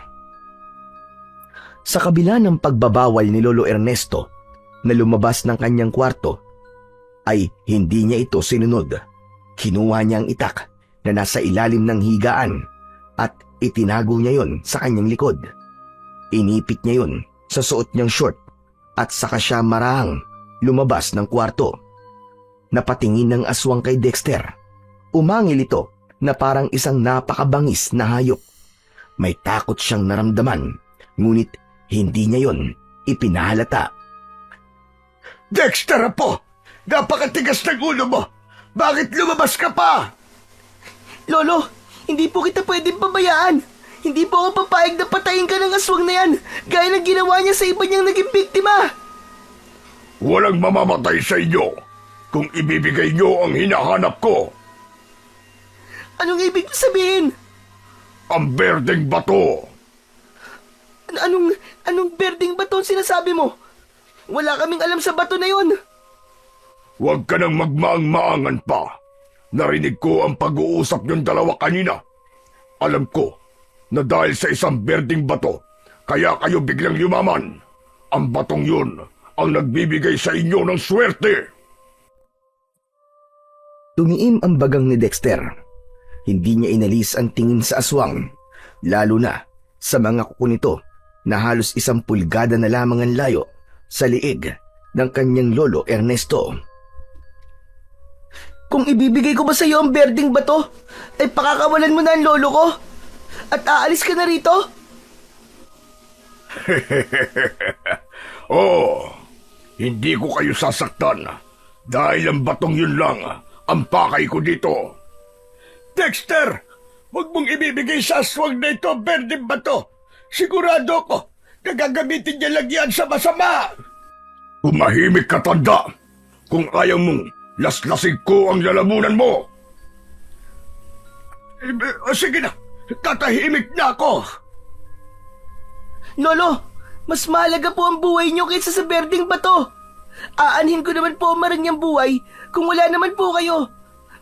Sa kabila ng pagbabawal ni Lolo Ernesto na lumabas ng kanyang kwarto, ay hindi niya ito sinunod. Kinuha niya ang itak na nasa ilalim ng higaan at itinago niya yon sa kanyang likod. Inipit niya yon sa suot niyang short at saka siya marahang lumabas ng kwarto. Napatingin ng aswang kay Dexter. Umangil ito na parang isang napakabangis na hayop. May takot siyang naramdaman, ngunit hindi niya yon ipinahalata. Dexter, apo! Napakatigas ng ulo mo! Bakit lumabas ka pa? Lolo, hindi po kita pwedeng pabayaan. Hindi po ako papayag na patayin ka ng aswang na yan, gaya ng ginawa niya sa iba niyang naging biktima. Walang mamamatay sa inyo kung ibibigay niyo ang hinahanap ko. Anong ibig sabihin? Ang berdeng bato. Anong berdeng bato ang sinasabi mo? Wala kaming alam sa bato na yon. Huwag ka nang magmaang-maangan pa. Narinig ko ang pag-uusap niyong dalawa kanina. Alam ko na dahil sa isang berdeng bato, kaya kayo biglang yumaman. Ang batong yun ang nagbibigay sa inyo ng swerte. Tumiim ang bagang ni Dexter. Hindi niya inalis ang tingin sa aswang, lalo na sa mga kuko nito na halos 1 pulgada na lamang ang layo sa liig ng kanyang lolo Ernesto. Kung ibibigay ko ba sa iyo ang berdeng bato, ay pakakawalan mo na ang lolo ko? At aalis ka na rito? Oh, hindi ko kayo sasaktan dahil ang batong yun lang ang pakay ko dito. Dexter, huwag mong ibibigay sa aswang na ito ang berdeng bato. Sigurado ko na gagamitin niya lang yan sa masama. Tumahimik ka, tanda. Kung ayaw mong laslasig ko ang lalamunan mo. Sige na, tatahimik na ako. Lolo, mas mahalaga po ang buhay niyo kaysa sa berdeng bato. Aanhin ko naman po ang maranyang buhay kung wala naman po kayo.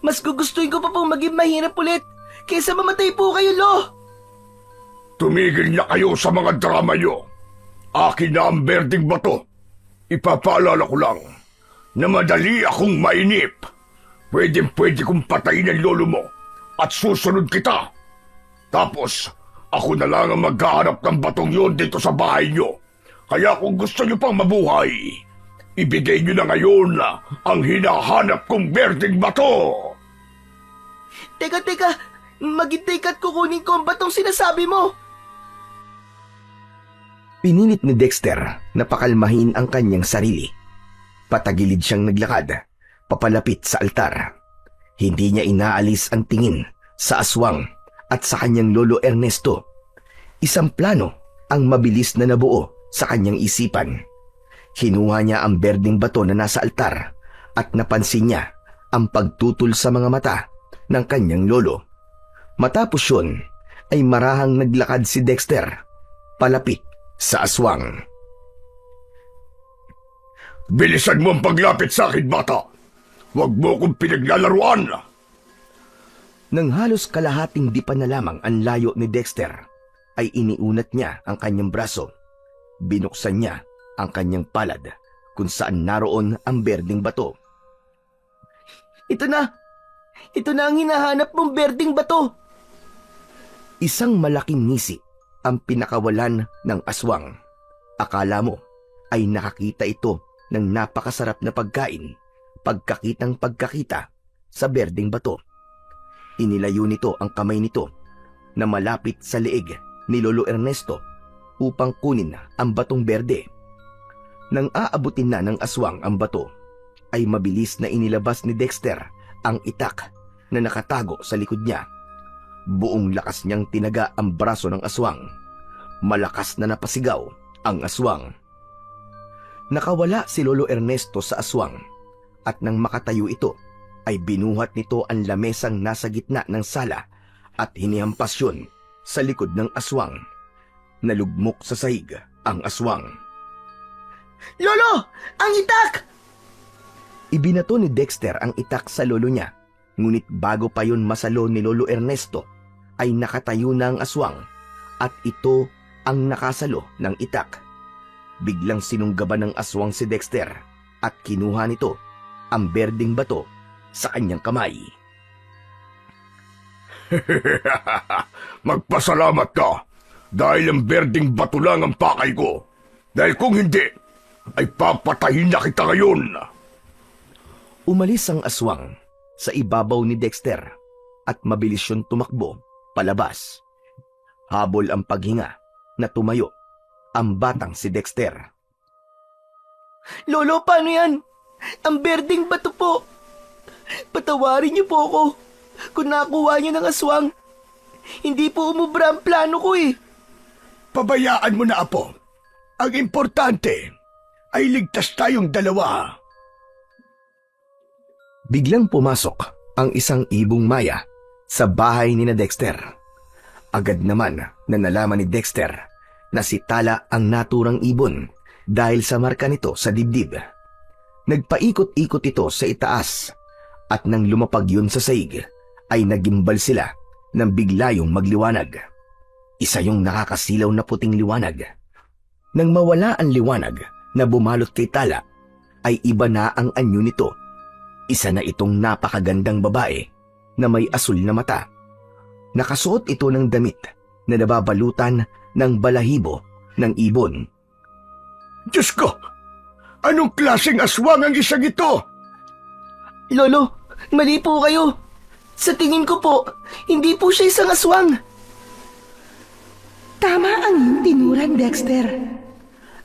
Mas gugustuhin ko pa pong maging mahirap ulit kaysa mamatay po kayo, Lo. Tumigil na kayo sa mga drama niyo. Akin na ang berdeng bato. Ipapaalala ko lang na madali akong mainip. Pwede kong patayin ang lolo mo at susunod kita. Tapos, ako na lang ang maghahanap ng batong yon dito sa bahay niyo. Kaya kung gusto niyo pang mabuhay, ibigay niyo na ngayon ang hinahanap kong berdeng bato. Teka, maghintay ka't kukunin ko ang batong sinasabi mo. Pinilit ni Dexter na pakalmahin ang kanyang sarili. Patagilid siyang naglakad, papalapit sa altar. Hindi niya inaalis ang tingin sa aswang at sa kanyang lolo Ernesto. Isang plano ang mabilis na nabuo sa kanyang isipan. Kinuha niya ang berdeng bato na nasa altar at napansin niya ang pagtutol sa mga mata ng kanyang lolo. Matapos yun ay marahang naglakad si Dexter palapit sa aswang. Bilisan mo ang paglapit sa akin, bata. Huwag mo akong pinaglalaruan. Nang halos kalahating di pa na lamang ang layo ni Dexter, ay iniunat niya ang kanyang braso. Binuksan niya ang kanyang palad kung saan naroon ang berdeng bato. Ito na ang hinahanap mong berdeng bato. Isang malaking ngisi ang pinakawalan ng aswang. Akala mo ay nakakita ito ng napakasarap na pagkain, pagkakita sa berdeng bato. Inilayo nito ang kamay nito na malapit sa leeg ni Lolo Ernesto upang kunin ang batong berde. Nang aabutin na ng aswang ang bato, ay mabilis na inilabas ni Dexter ang itak na nakatago sa likod niya. Buong lakas niyang tinaga ang braso ng aswang. Malakas na napasigaw ang aswang. Nakawala si Lolo Ernesto sa aswang at nang makatayo ito ay binuhat nito ang lamesang nasa gitna ng sala at hinihampas yun sa likod ng aswang. Nalugmok sa sahig ang aswang. Lolo! Ang itak! Ibinato ni Dexter ang itak sa lolo niya, ngunit bago pa yun masalo ni Lolo Ernesto ay nakatayo na ang aswang at ito ang nakasalo ng itak. Biglang sinunggaban ng aswang si Dexter at kinuha nito ang berdeng bato sa kanyang kamay. Magpasalamat ka dahil ang berdeng bato lang ang pakay ko. Dahil kung hindi, ay papatayin na kita ngayon. Umalis ang aswang sa ibabaw ni Dexter at mabilis siyang tumakbo palabas. Habol ang paghinga na tumayo ang batang si Dexter. Lolo, paano yan? Ang berdeng bato po. Patawarin niyo po ako kung nakuha niyo ng aswang. Hindi po umubra ang plano ko eh. Pabayaan mo na, Apo. Ang importante ay ligtas tayong dalawa. Biglang pumasok ang isang ibong maya sa bahay ni na Dexter. Agad naman na nalaman ni Dexter na si Tala ang naturang ibon dahil sa marka nito sa dibdib. Nagpaikot-ikot ito sa itaas at nang lumapag yun sa saig ay nagimbal sila nang biglayong magliwanag. Isa yung nakakasilaw na puting liwanag. Nang mawala ang liwanag na bumalot kay Tala, ay iba na ang anyo nito. Isa na itong napakagandang babae na may asul na mata. Nakasuot ito ng damit na nababalutan ng balahibo ng ibon. Diyos ko! Anong klaseng aswang ang isang ito? Lolo, mali po kayo. Sa tingin ko po, hindi po siya isang aswang. Tama ang iyong tinuran, Dexter.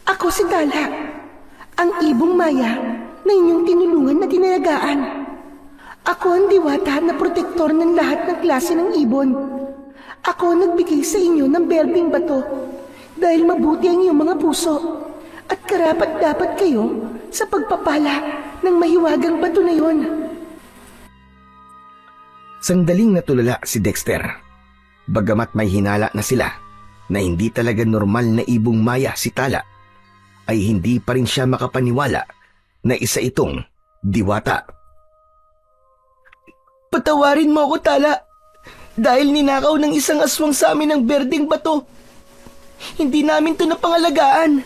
Ako si Tala, ang ibong maya na inyong tinulungan na tinalagaan. Ako ang diwata na protektor ng lahat ng klase ng ibon. Ako ang nagbigay sa inyo ng berdeng bato dahil mabuti ang iyong mga puso at karapat-dapat kayo sa pagpapala ng mahiwagang bato na yon. Sandaling natulala si Dexter. Bagamat may hinala na sila na hindi talaga normal na ibong maya si Tala, ay hindi pa rin siya makapaniwala na isa itong diwata. Patawarin mo ako, Tala. Dahil ninakaw ng isang aswang sa amin ng berdeng bato. Hindi namin to napangalagaan.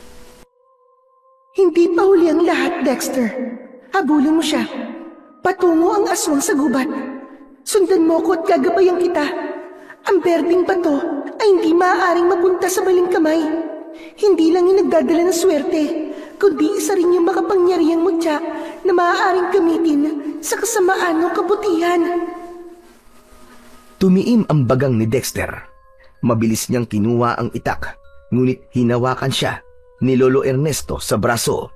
Hindi pa huli ang lahat, Dexter. Habulin mo siya. Patungo ang aswang sa gubat. Sundan mo ko at gagabayan kita. Ang berdeng bato ay hindi maaaring mapunta sa baling kamay. Hindi lang yung nagdadala ng swerte, kundi isa rin yung makapangyarihang mutya na maaaring gamitin sa kasamaan o kabutihan. Tumiim ang bagang ni Dexter. Mabilis niyang kinuha ang itak, ngunit hinawakan siya ni Lolo Ernesto sa braso.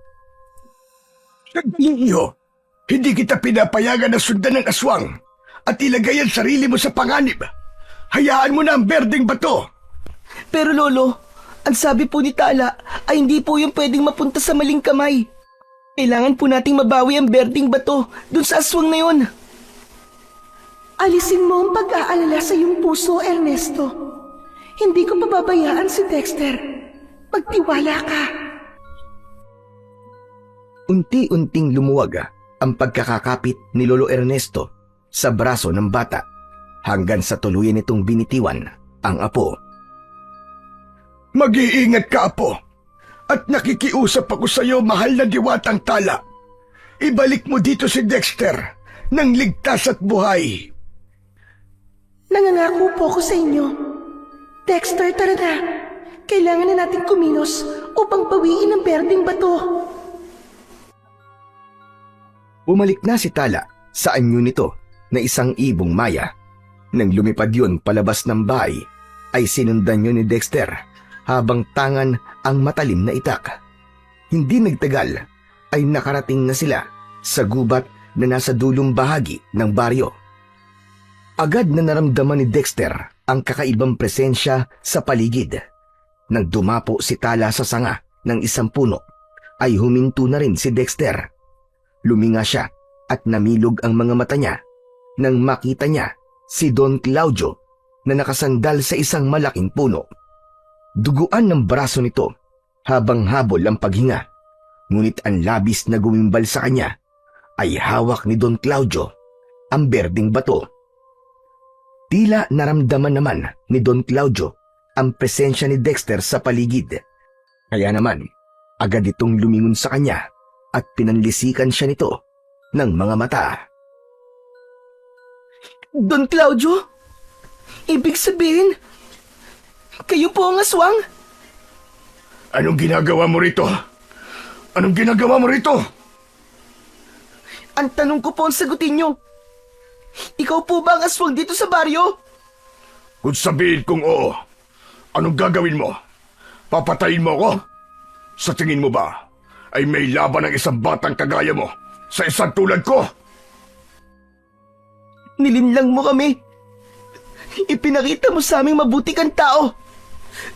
Ninyo, hindi kita pinapayagan na sundan ng aswang at ilagay ang sarili mo sa panganib. Hayaan mo na ang berdeng bato. Pero Lolo, ang sabi po ni Tala ay hindi po yung pwedeng mapunta sa maling kamay. Kailangan po nating mabawi ang berdeng bato dun sa aswang na yon. Alisin mo ang pag-aalala sa iyong puso, Ernesto. Hindi ko pababayaan si Dexter. Magtiwala ka. Unti-unting lumuwag ang pagkakakapit ni Lolo Ernesto sa braso ng bata hanggang sa tuluyan nitong binitiwan ang apo. Mag-iingat ka, Apo. At nakikiusap ako sa iyo, mahal na diwatang Tala. Ibalik mo dito si Dexter ng ligtas at buhay. Nangangako po ako sa inyo. Dexter, tara na. Kailangan na natin kumilos upang bawiin ang berdeng bato. Umalik na si Tala sa anyo nito na isang ibong maya. Nang lumipad yun palabas ng bahay, ay sinundan yun ni Dexter habang tangan ang matalim na itak. Hindi nagtagal ay nakarating na sila sa gubat na nasa dulong bahagi ng baryo. Agad na naramdaman ni Dexter ang kakaibang presensya sa paligid. Nang dumapo si Tala sa sanga ng isang puno, ay huminto na rin si Dexter. Luminga siya at namilog ang mga mata niya nang makita niya si Don Claudio na nakasandal sa isang malaking puno. Duguan ng braso nito habang habol ang paghinga, ngunit ang labis na gumimbal sa kanya ay hawak ni Don Claudio ang berdeng bato. Tila naramdaman naman ni Don Claudio ang presensya ni Dexter sa paligid. Kaya naman, agad itong lumingon sa kanya at pinanlisikan siya nito ng mga mata. Don Claudio? Ibig sabihin, kayo po ang aswang? Anong ginagawa mo rito? Anong ginagawa mo rito? Ang tanong ko po ang sagutin nyo. Ikaw po ba ang aswang dito sa baryo? Kung sabihin kong oo, anong gagawin mo? Papatayin mo ako? Sa tingin mo ba ay may laban ng isang batang kagaya mo sa isang tulad ko? Nilinlang mo kami. Ipinakita mo sa aming mabuti kang tao.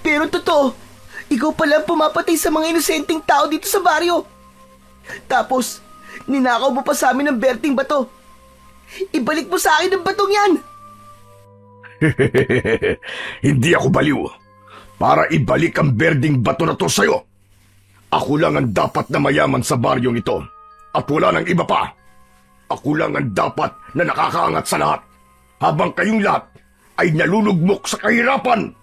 Pero totoo, ikaw pala ang pumapatay sa mga inosenteng tao dito sa baryo. Tapos, ninakaw mo pa sa amin ng berting bato. Ibalik mo sa akin ang batong yan. Hindi ako baliw para ibalik ang berding bato na to sa'yo. Ako lang ang dapat na mayaman sa baryong ito at wala nang iba pa. Ako lang ang dapat na nakakaangat sa lahat habang kayong lahat ay nalulugmok sa kahirapan.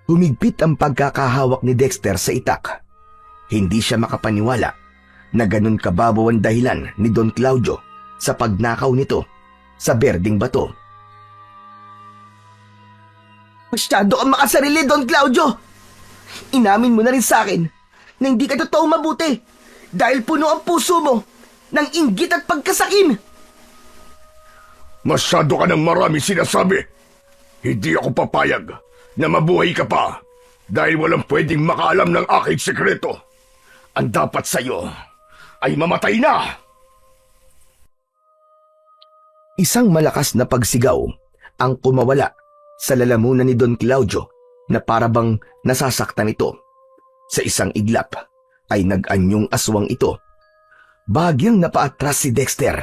Humigpit ang pagkakahawak ni Dexter sa itak. Hindi siya makapaniwala na ganun kababaw ang dahilan ni Don Claudio sa pagnakaw nito sa berding bato. Masyado kang makasarili, Don Claudio. Inamin mo na rin sa akin na hindi ka totoong mabuti dahil puno ang puso mo ng inggit at pagkasakim. Masyado ka ng marami sinasabi. Hindi ako papayag na mabuhay ka pa dahil walang pwedeng makaalam ng aking sekreto. Ang dapat sa'yo ay mamatay na. Isang malakas na pagsigaw ang kumawala sa lalamunan ni Don Claudio na parabang nasasaktan ito. Sa isang iglap ay nag-anyong aswang ito. Bahagyang napaatras si Dexter,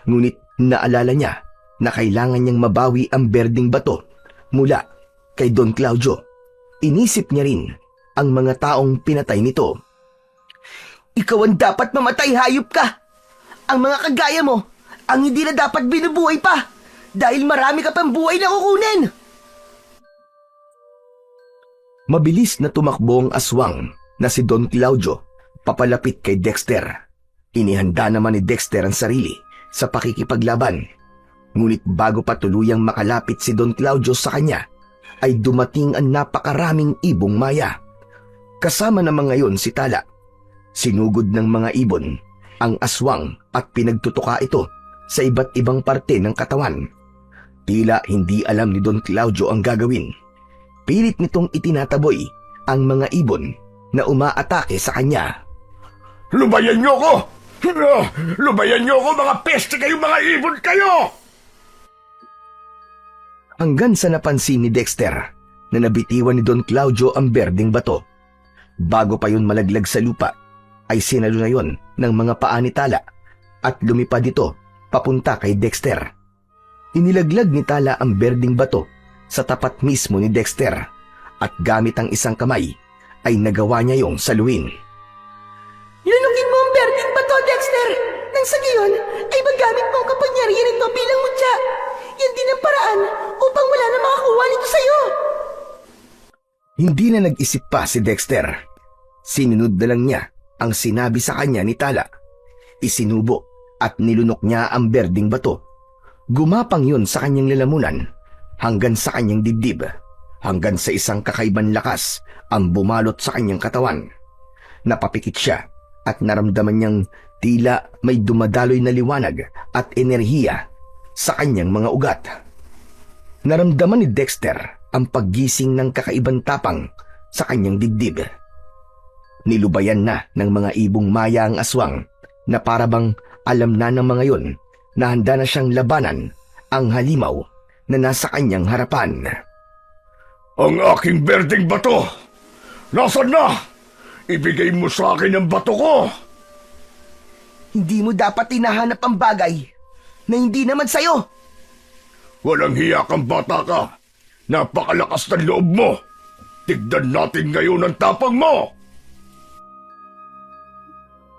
ngunit naalala niya na kailangan niyang mabawi ang berding bato mula kay Don Claudio. Inisip niya rin ang mga taong pinatay nito. Ikaw ang dapat mamatay, hayop ka. Ang mga kagaya mo ang hindi na dapat binubuhay pa dahil marami ka pang buhay na kukunin. Mabilis na tumakbo ang aswang na si Don Claudio papalapit kay Dexter. Inihanda naman ni Dexter ang sarili sa pakikipaglaban. Ngunit bago pa tuluyang makalapit si Don Claudio sa kanya, ay dumating ang napakaraming ibong maya. Kasama naman ngayon si Tala. Sinugod ng mga ibon ang aswang at pinagtutuka ito sa iba't ibang parte ng katawan. Tila hindi alam ni Don Claudio ang gagawin. Pilit nitong itinataboy ang mga ibon na umaatake sa kanya. Lubayan niyo ko! Lubayan niyo ko, mga peste kayong mga ibon kayo! Hanggang sa napansin ni Dexter na nabitiwan ni Don Claudio ang berdeng bato. Bago pa yun malaglag sa lupa, ay sinalo na yon ng mga paa ni Tala at lumipad ito papunta kay Dexter. Inilaglag ni Tala ang berdeng bato sa tapat mismo ni Dexter at gamit ang isang kamay ay nagawa niya yung saluin. Lunukin mo ang berding bato, Dexter! Nang sa gayon ay magamit mo ang kapangyarihan nito bilang mutya. Yan din ang paraan upang wala na makakuha nito sa'yo. Hindi na nag-isip pa si Dexter. Sinunod na lang niya ang sinabi sa kanya ni Tala. Isinubo at nilunok niya ang berdeng bato. Gumapang yun sa kanyang lalamunan hanggang sa kanyang dibdib, hanggang sa isang kakaibang lakas ang bumalot sa kanyang katawan. Napapikit siya at naramdaman niyang tila may dumadaloy na liwanag at enerhiya sa kanyang mga ugat. Naramdaman ni Dexter ang paggising ng kakaibang tapang sa kanyang dibdib. Nilubayan na ng mga ibong maya ang aswang na parabang alam na ng mga yon na handa na siyang labanan ang halimaw na nasa kanyang harapan. Ang aking berdeng bato! Nasaan na? Ibigay mo sa akin ang bato ko! Hindi mo dapat hinahanap ang bagay na hindi naman sa'yo. Walang hiya kang bata ka! Napakalakas ng loob mo! Tignan natin ngayon ang tapang mo!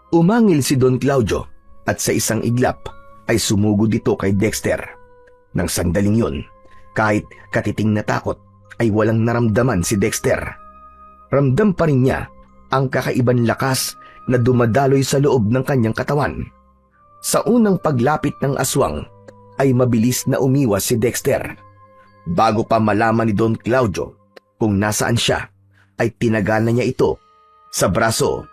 Umangil si Don Claudio at sa isang iglap ay sumugod ito kay Dexter. Nang sandaling yun, kahit katiting na takot ay walang naramdaman si Dexter. Ramdam pa rin niya ang kakaibang lakas na dumadaloy sa loob ng kanyang katawan. Sa unang paglapit ng aswang ay mabilis na umiwas si Dexter. Bago pa malaman ni Don Claudio kung nasaan siya, ay tinagana niya ito sa braso.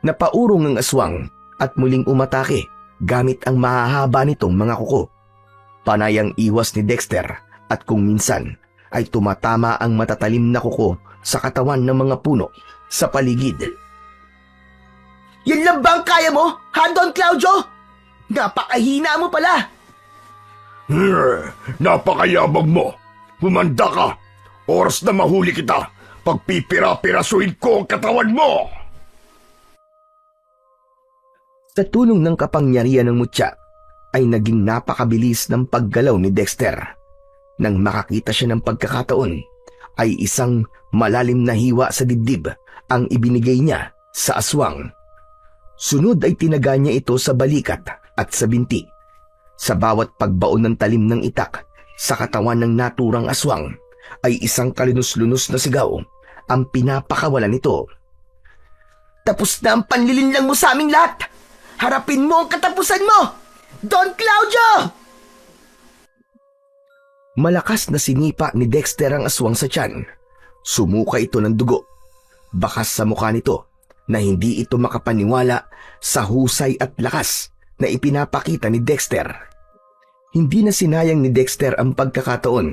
Napaurong ang aswang at muling umatake gamit ang mahahaba nitong mga kuko. Panayang iwas ni Dexter at kung minsan ay tumatama ang matatalim na kuko sa katawan ng mga puno sa paligid. Yan lang ba ang kaya mo, ha, Don Claudio? Napakahina mo pala! Napakayabang mo. Humanda ka. Oras na mahuli kita. Pagpipira-pirasuin ko ang katawan mo. Sa tulong ng kapangyarihan ng mutya, ay naging napakabilis ng paggalaw ni Dexter. Nang makakita siya ng pagkakataon, ay isang malalim na hiwa sa dibdib ang ibinigay niya sa aswang. Sunod ay tinaga niya ito sa balikat at sa binti. Sa bawat pagbaon ng talim ng itak sa katawan ng naturang aswang, ay isang kalinus-lunus na sigaw ang pinapakawalan nito. Tapos na ang panlilinlang mo sa aming lahat! Harapin mo ang katapusan mo! Don Claudio! Malakas na sinipa ni Dexter ang aswang sa tiyan. Sumuka ito ng dugo. Bakas sa mukha nito na hindi ito makapaniwala sa husay at lakas na ipinapakita ni Dexter. Hindi na sinayang ni Dexter ang pagkakataon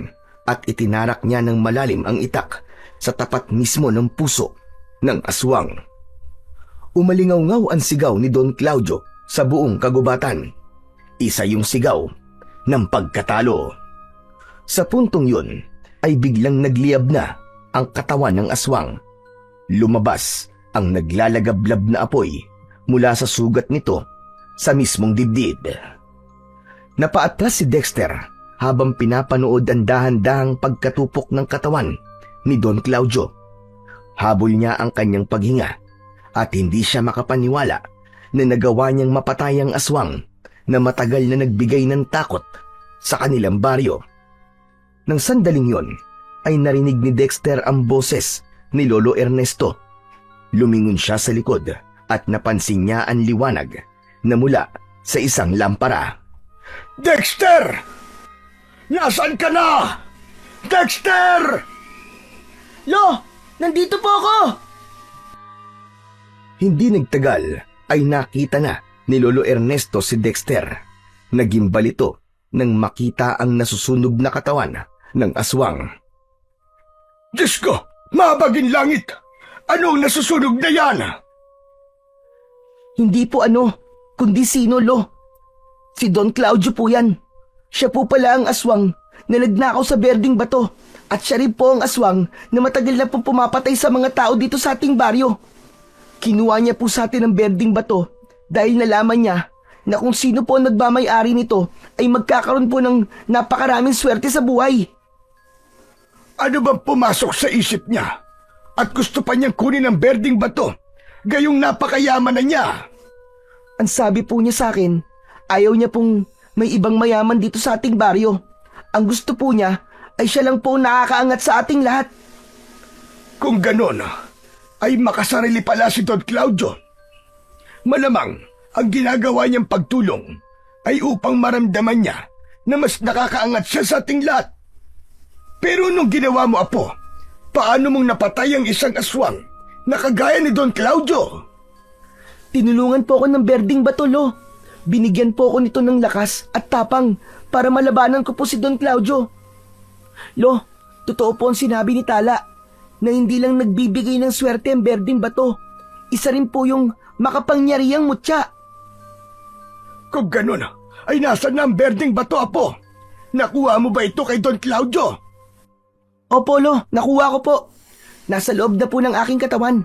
at itinarak niya ng malalim ang itak sa tapat mismo ng puso ng aswang. Umalingaw-ngaw ang sigaw ni Don Claudio sa buong kagubatan. Isa yung sigaw ng pagkatalo. Sa puntong yun ay biglang nagliyab na ang katawan ng aswang. Lumabas ang naglalagablab na apoy mula sa sugat nito sa mismong dibdib. Napaatras si Dexter habang pinapanood ang dahan-dahang pagkatupok ng katawan ni Don Claudio. Habol niya ang kanyang paghinga at hindi siya makapaniwala na nagawa niyang mapatay ang aswang na matagal na nagbigay ng takot sa kanilang baryo. Nang sandaling yon, ay narinig ni Dexter ang boses ni Lolo Ernesto. Lumingon siya sa likod at napansin niya ang liwanag na mula sa isang lampara. Dexter! Nasaan ka na? Dexter! Lo! Nandito po ako! Hindi nagtagal ay nakita na ni Lolo Ernesto si Dexter. Nagimbal ito nang makita ang nasusunog na katawan ng aswang. Diyos ko! Mabaging langit! Anong nasusunog na yan? Hindi po kundi sino, Lo? Si Don Claudio po yan. Siya po pala ang aswang na nagnakaw sa berdeng bato. At siya rin po ang aswang na matagal na po pumapatay sa mga tao dito sa ating baryo. Kinuha niya po sa atin ang berdeng bato dahil nalaman niya na kung sino po ang nagmamay-ari nito ay magkakaroon po ng napakaraming swerte sa buhay. Ano bang pumasok sa isip niya? At gusto pa niyang kunin ang berdeng bato, gayong napakayaman na niya. Ang sabi po niya sa akin, ayaw niya pong may ibang mayaman dito sa ating baryo. Ang gusto po niya ay siya lang po nakakaangat sa ating lahat. Kung ganon, ay makasarili pala si Don Claudio. Malamang ang ginagawa niyang pagtulong ay upang maramdaman niya na mas nakakaangat siya sa ating lahat. Pero nung ginawa mo, Apo, paano mong napatay ang isang aswang na kagaya ni Don Claudio? Tinulungan po ako ng berdeng bato, Lo. Binigyan po ako nito ng lakas at tapang para malabanan ko po si Don Claudio. Lo, totoo po ang sinabi ni Tala na hindi lang nagbibigay ng swerte ang berdeng bato. Isa rin po yung makapangyarihang mutya. Kung ganon, ay nasan na ang berdeng bato, Apo? Nakuha mo ba ito kay Don Claudio? Opo, Lo, nakuha ko po. Nasa loob na po ng aking katawan.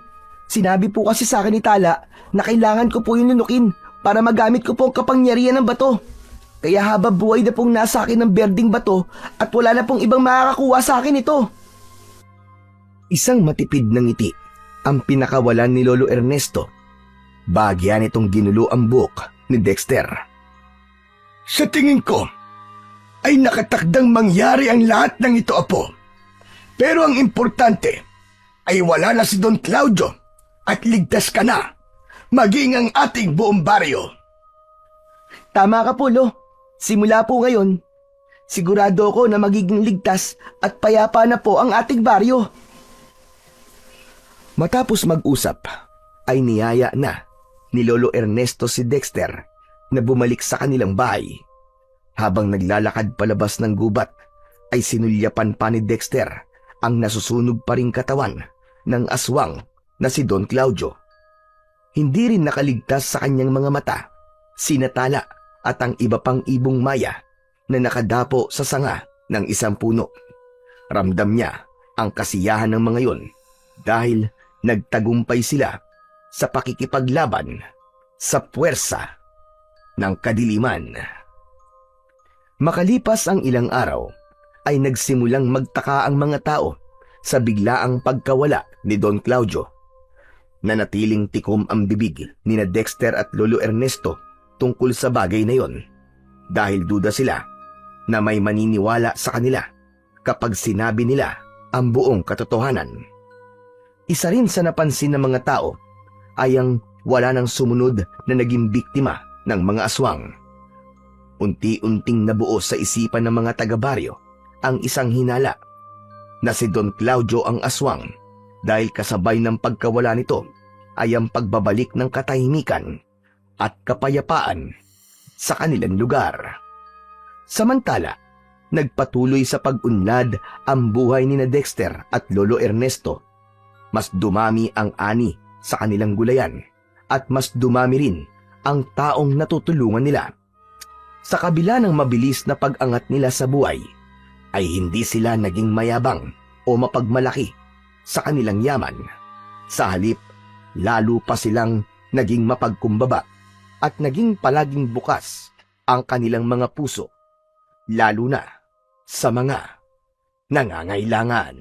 Sinabi po kasi sa akin ni Tala na kailangan ko po yung nunukin para magamit ko po ang kapangyarihan ng bato. Kaya habang buhay na pong nasa akin ng berdeng bato at wala na pong ibang makakakuha sa akin ito. Isang matipid na ngiti ang pinakawalan ni Lolo Ernesto. Bagyan itong ginulo ang buhok ni Dexter. Sa tingin ko, ay nakatakdang mangyari ang lahat ng ito, Apo. Pero ang importante ay wala na si Don Claudio at ligtas ka na, maging ang ating buong baryo. Tama ka po, Lo. Simula po ngayon, sigurado ako na magiging ligtas at payapa na po ang ating baryo. Matapos mag-usap, ay niyaya na ni Lolo Ernesto si Dexter na bumalik sa kanilang bahay. Habang naglalakad palabas ng gubat, ay sinulyapan pa ni Dexter ang nasusunog pa ring katawan ng aswang na si Don Claudio. Hindi rin nakaligtas sa kanyang mga mata sina Tala at ang iba pang ibong maya na nakadapo sa sanga ng isang puno. Ramdam niya ang kasiyahan ng mga yon dahil nagtagumpay sila sa pakikipaglaban sa puwersa ng kadiliman. Makalipas ang ilang araw, ay nagsimulang magtaka ang mga tao sa biglaang pagkawala ni Don Claudio. Nanatiling tikom ang bibig ni Dexter at Lolo Ernesto tungkol sa bagay na yon dahil duda sila na may maniniwala sa kanila kapag sinabi nila ang buong katotohanan. Isa rin sa napansin ng mga tao ay ang wala nang sumunod na naging biktima ng mga aswang. Unti-unting nabuo sa isipan ng mga taga-baryo ang isang hinala na si Don Claudio ang aswang dahil kasabay ng pagkawala nito ay ang pagbabalik ng katahimikan at kapayapaan sa kanilang lugar. Samantala, nagpatuloy sa pag-unlad ang buhay ni Dexter at Lolo Ernesto. Mas dumami ang ani sa kanilang gulayan at mas dumami rin ang taong natutulungan nila. Sa kabila ng mabilis na pag-angat nila sa buhay, ay hindi sila naging mayabang o mapagmalaki sa kanilang yaman. Sa halip, lalo pa silang naging mapagkumbaba at naging palaging bukas ang kanilang mga puso, lalo na sa mga nangangailangan.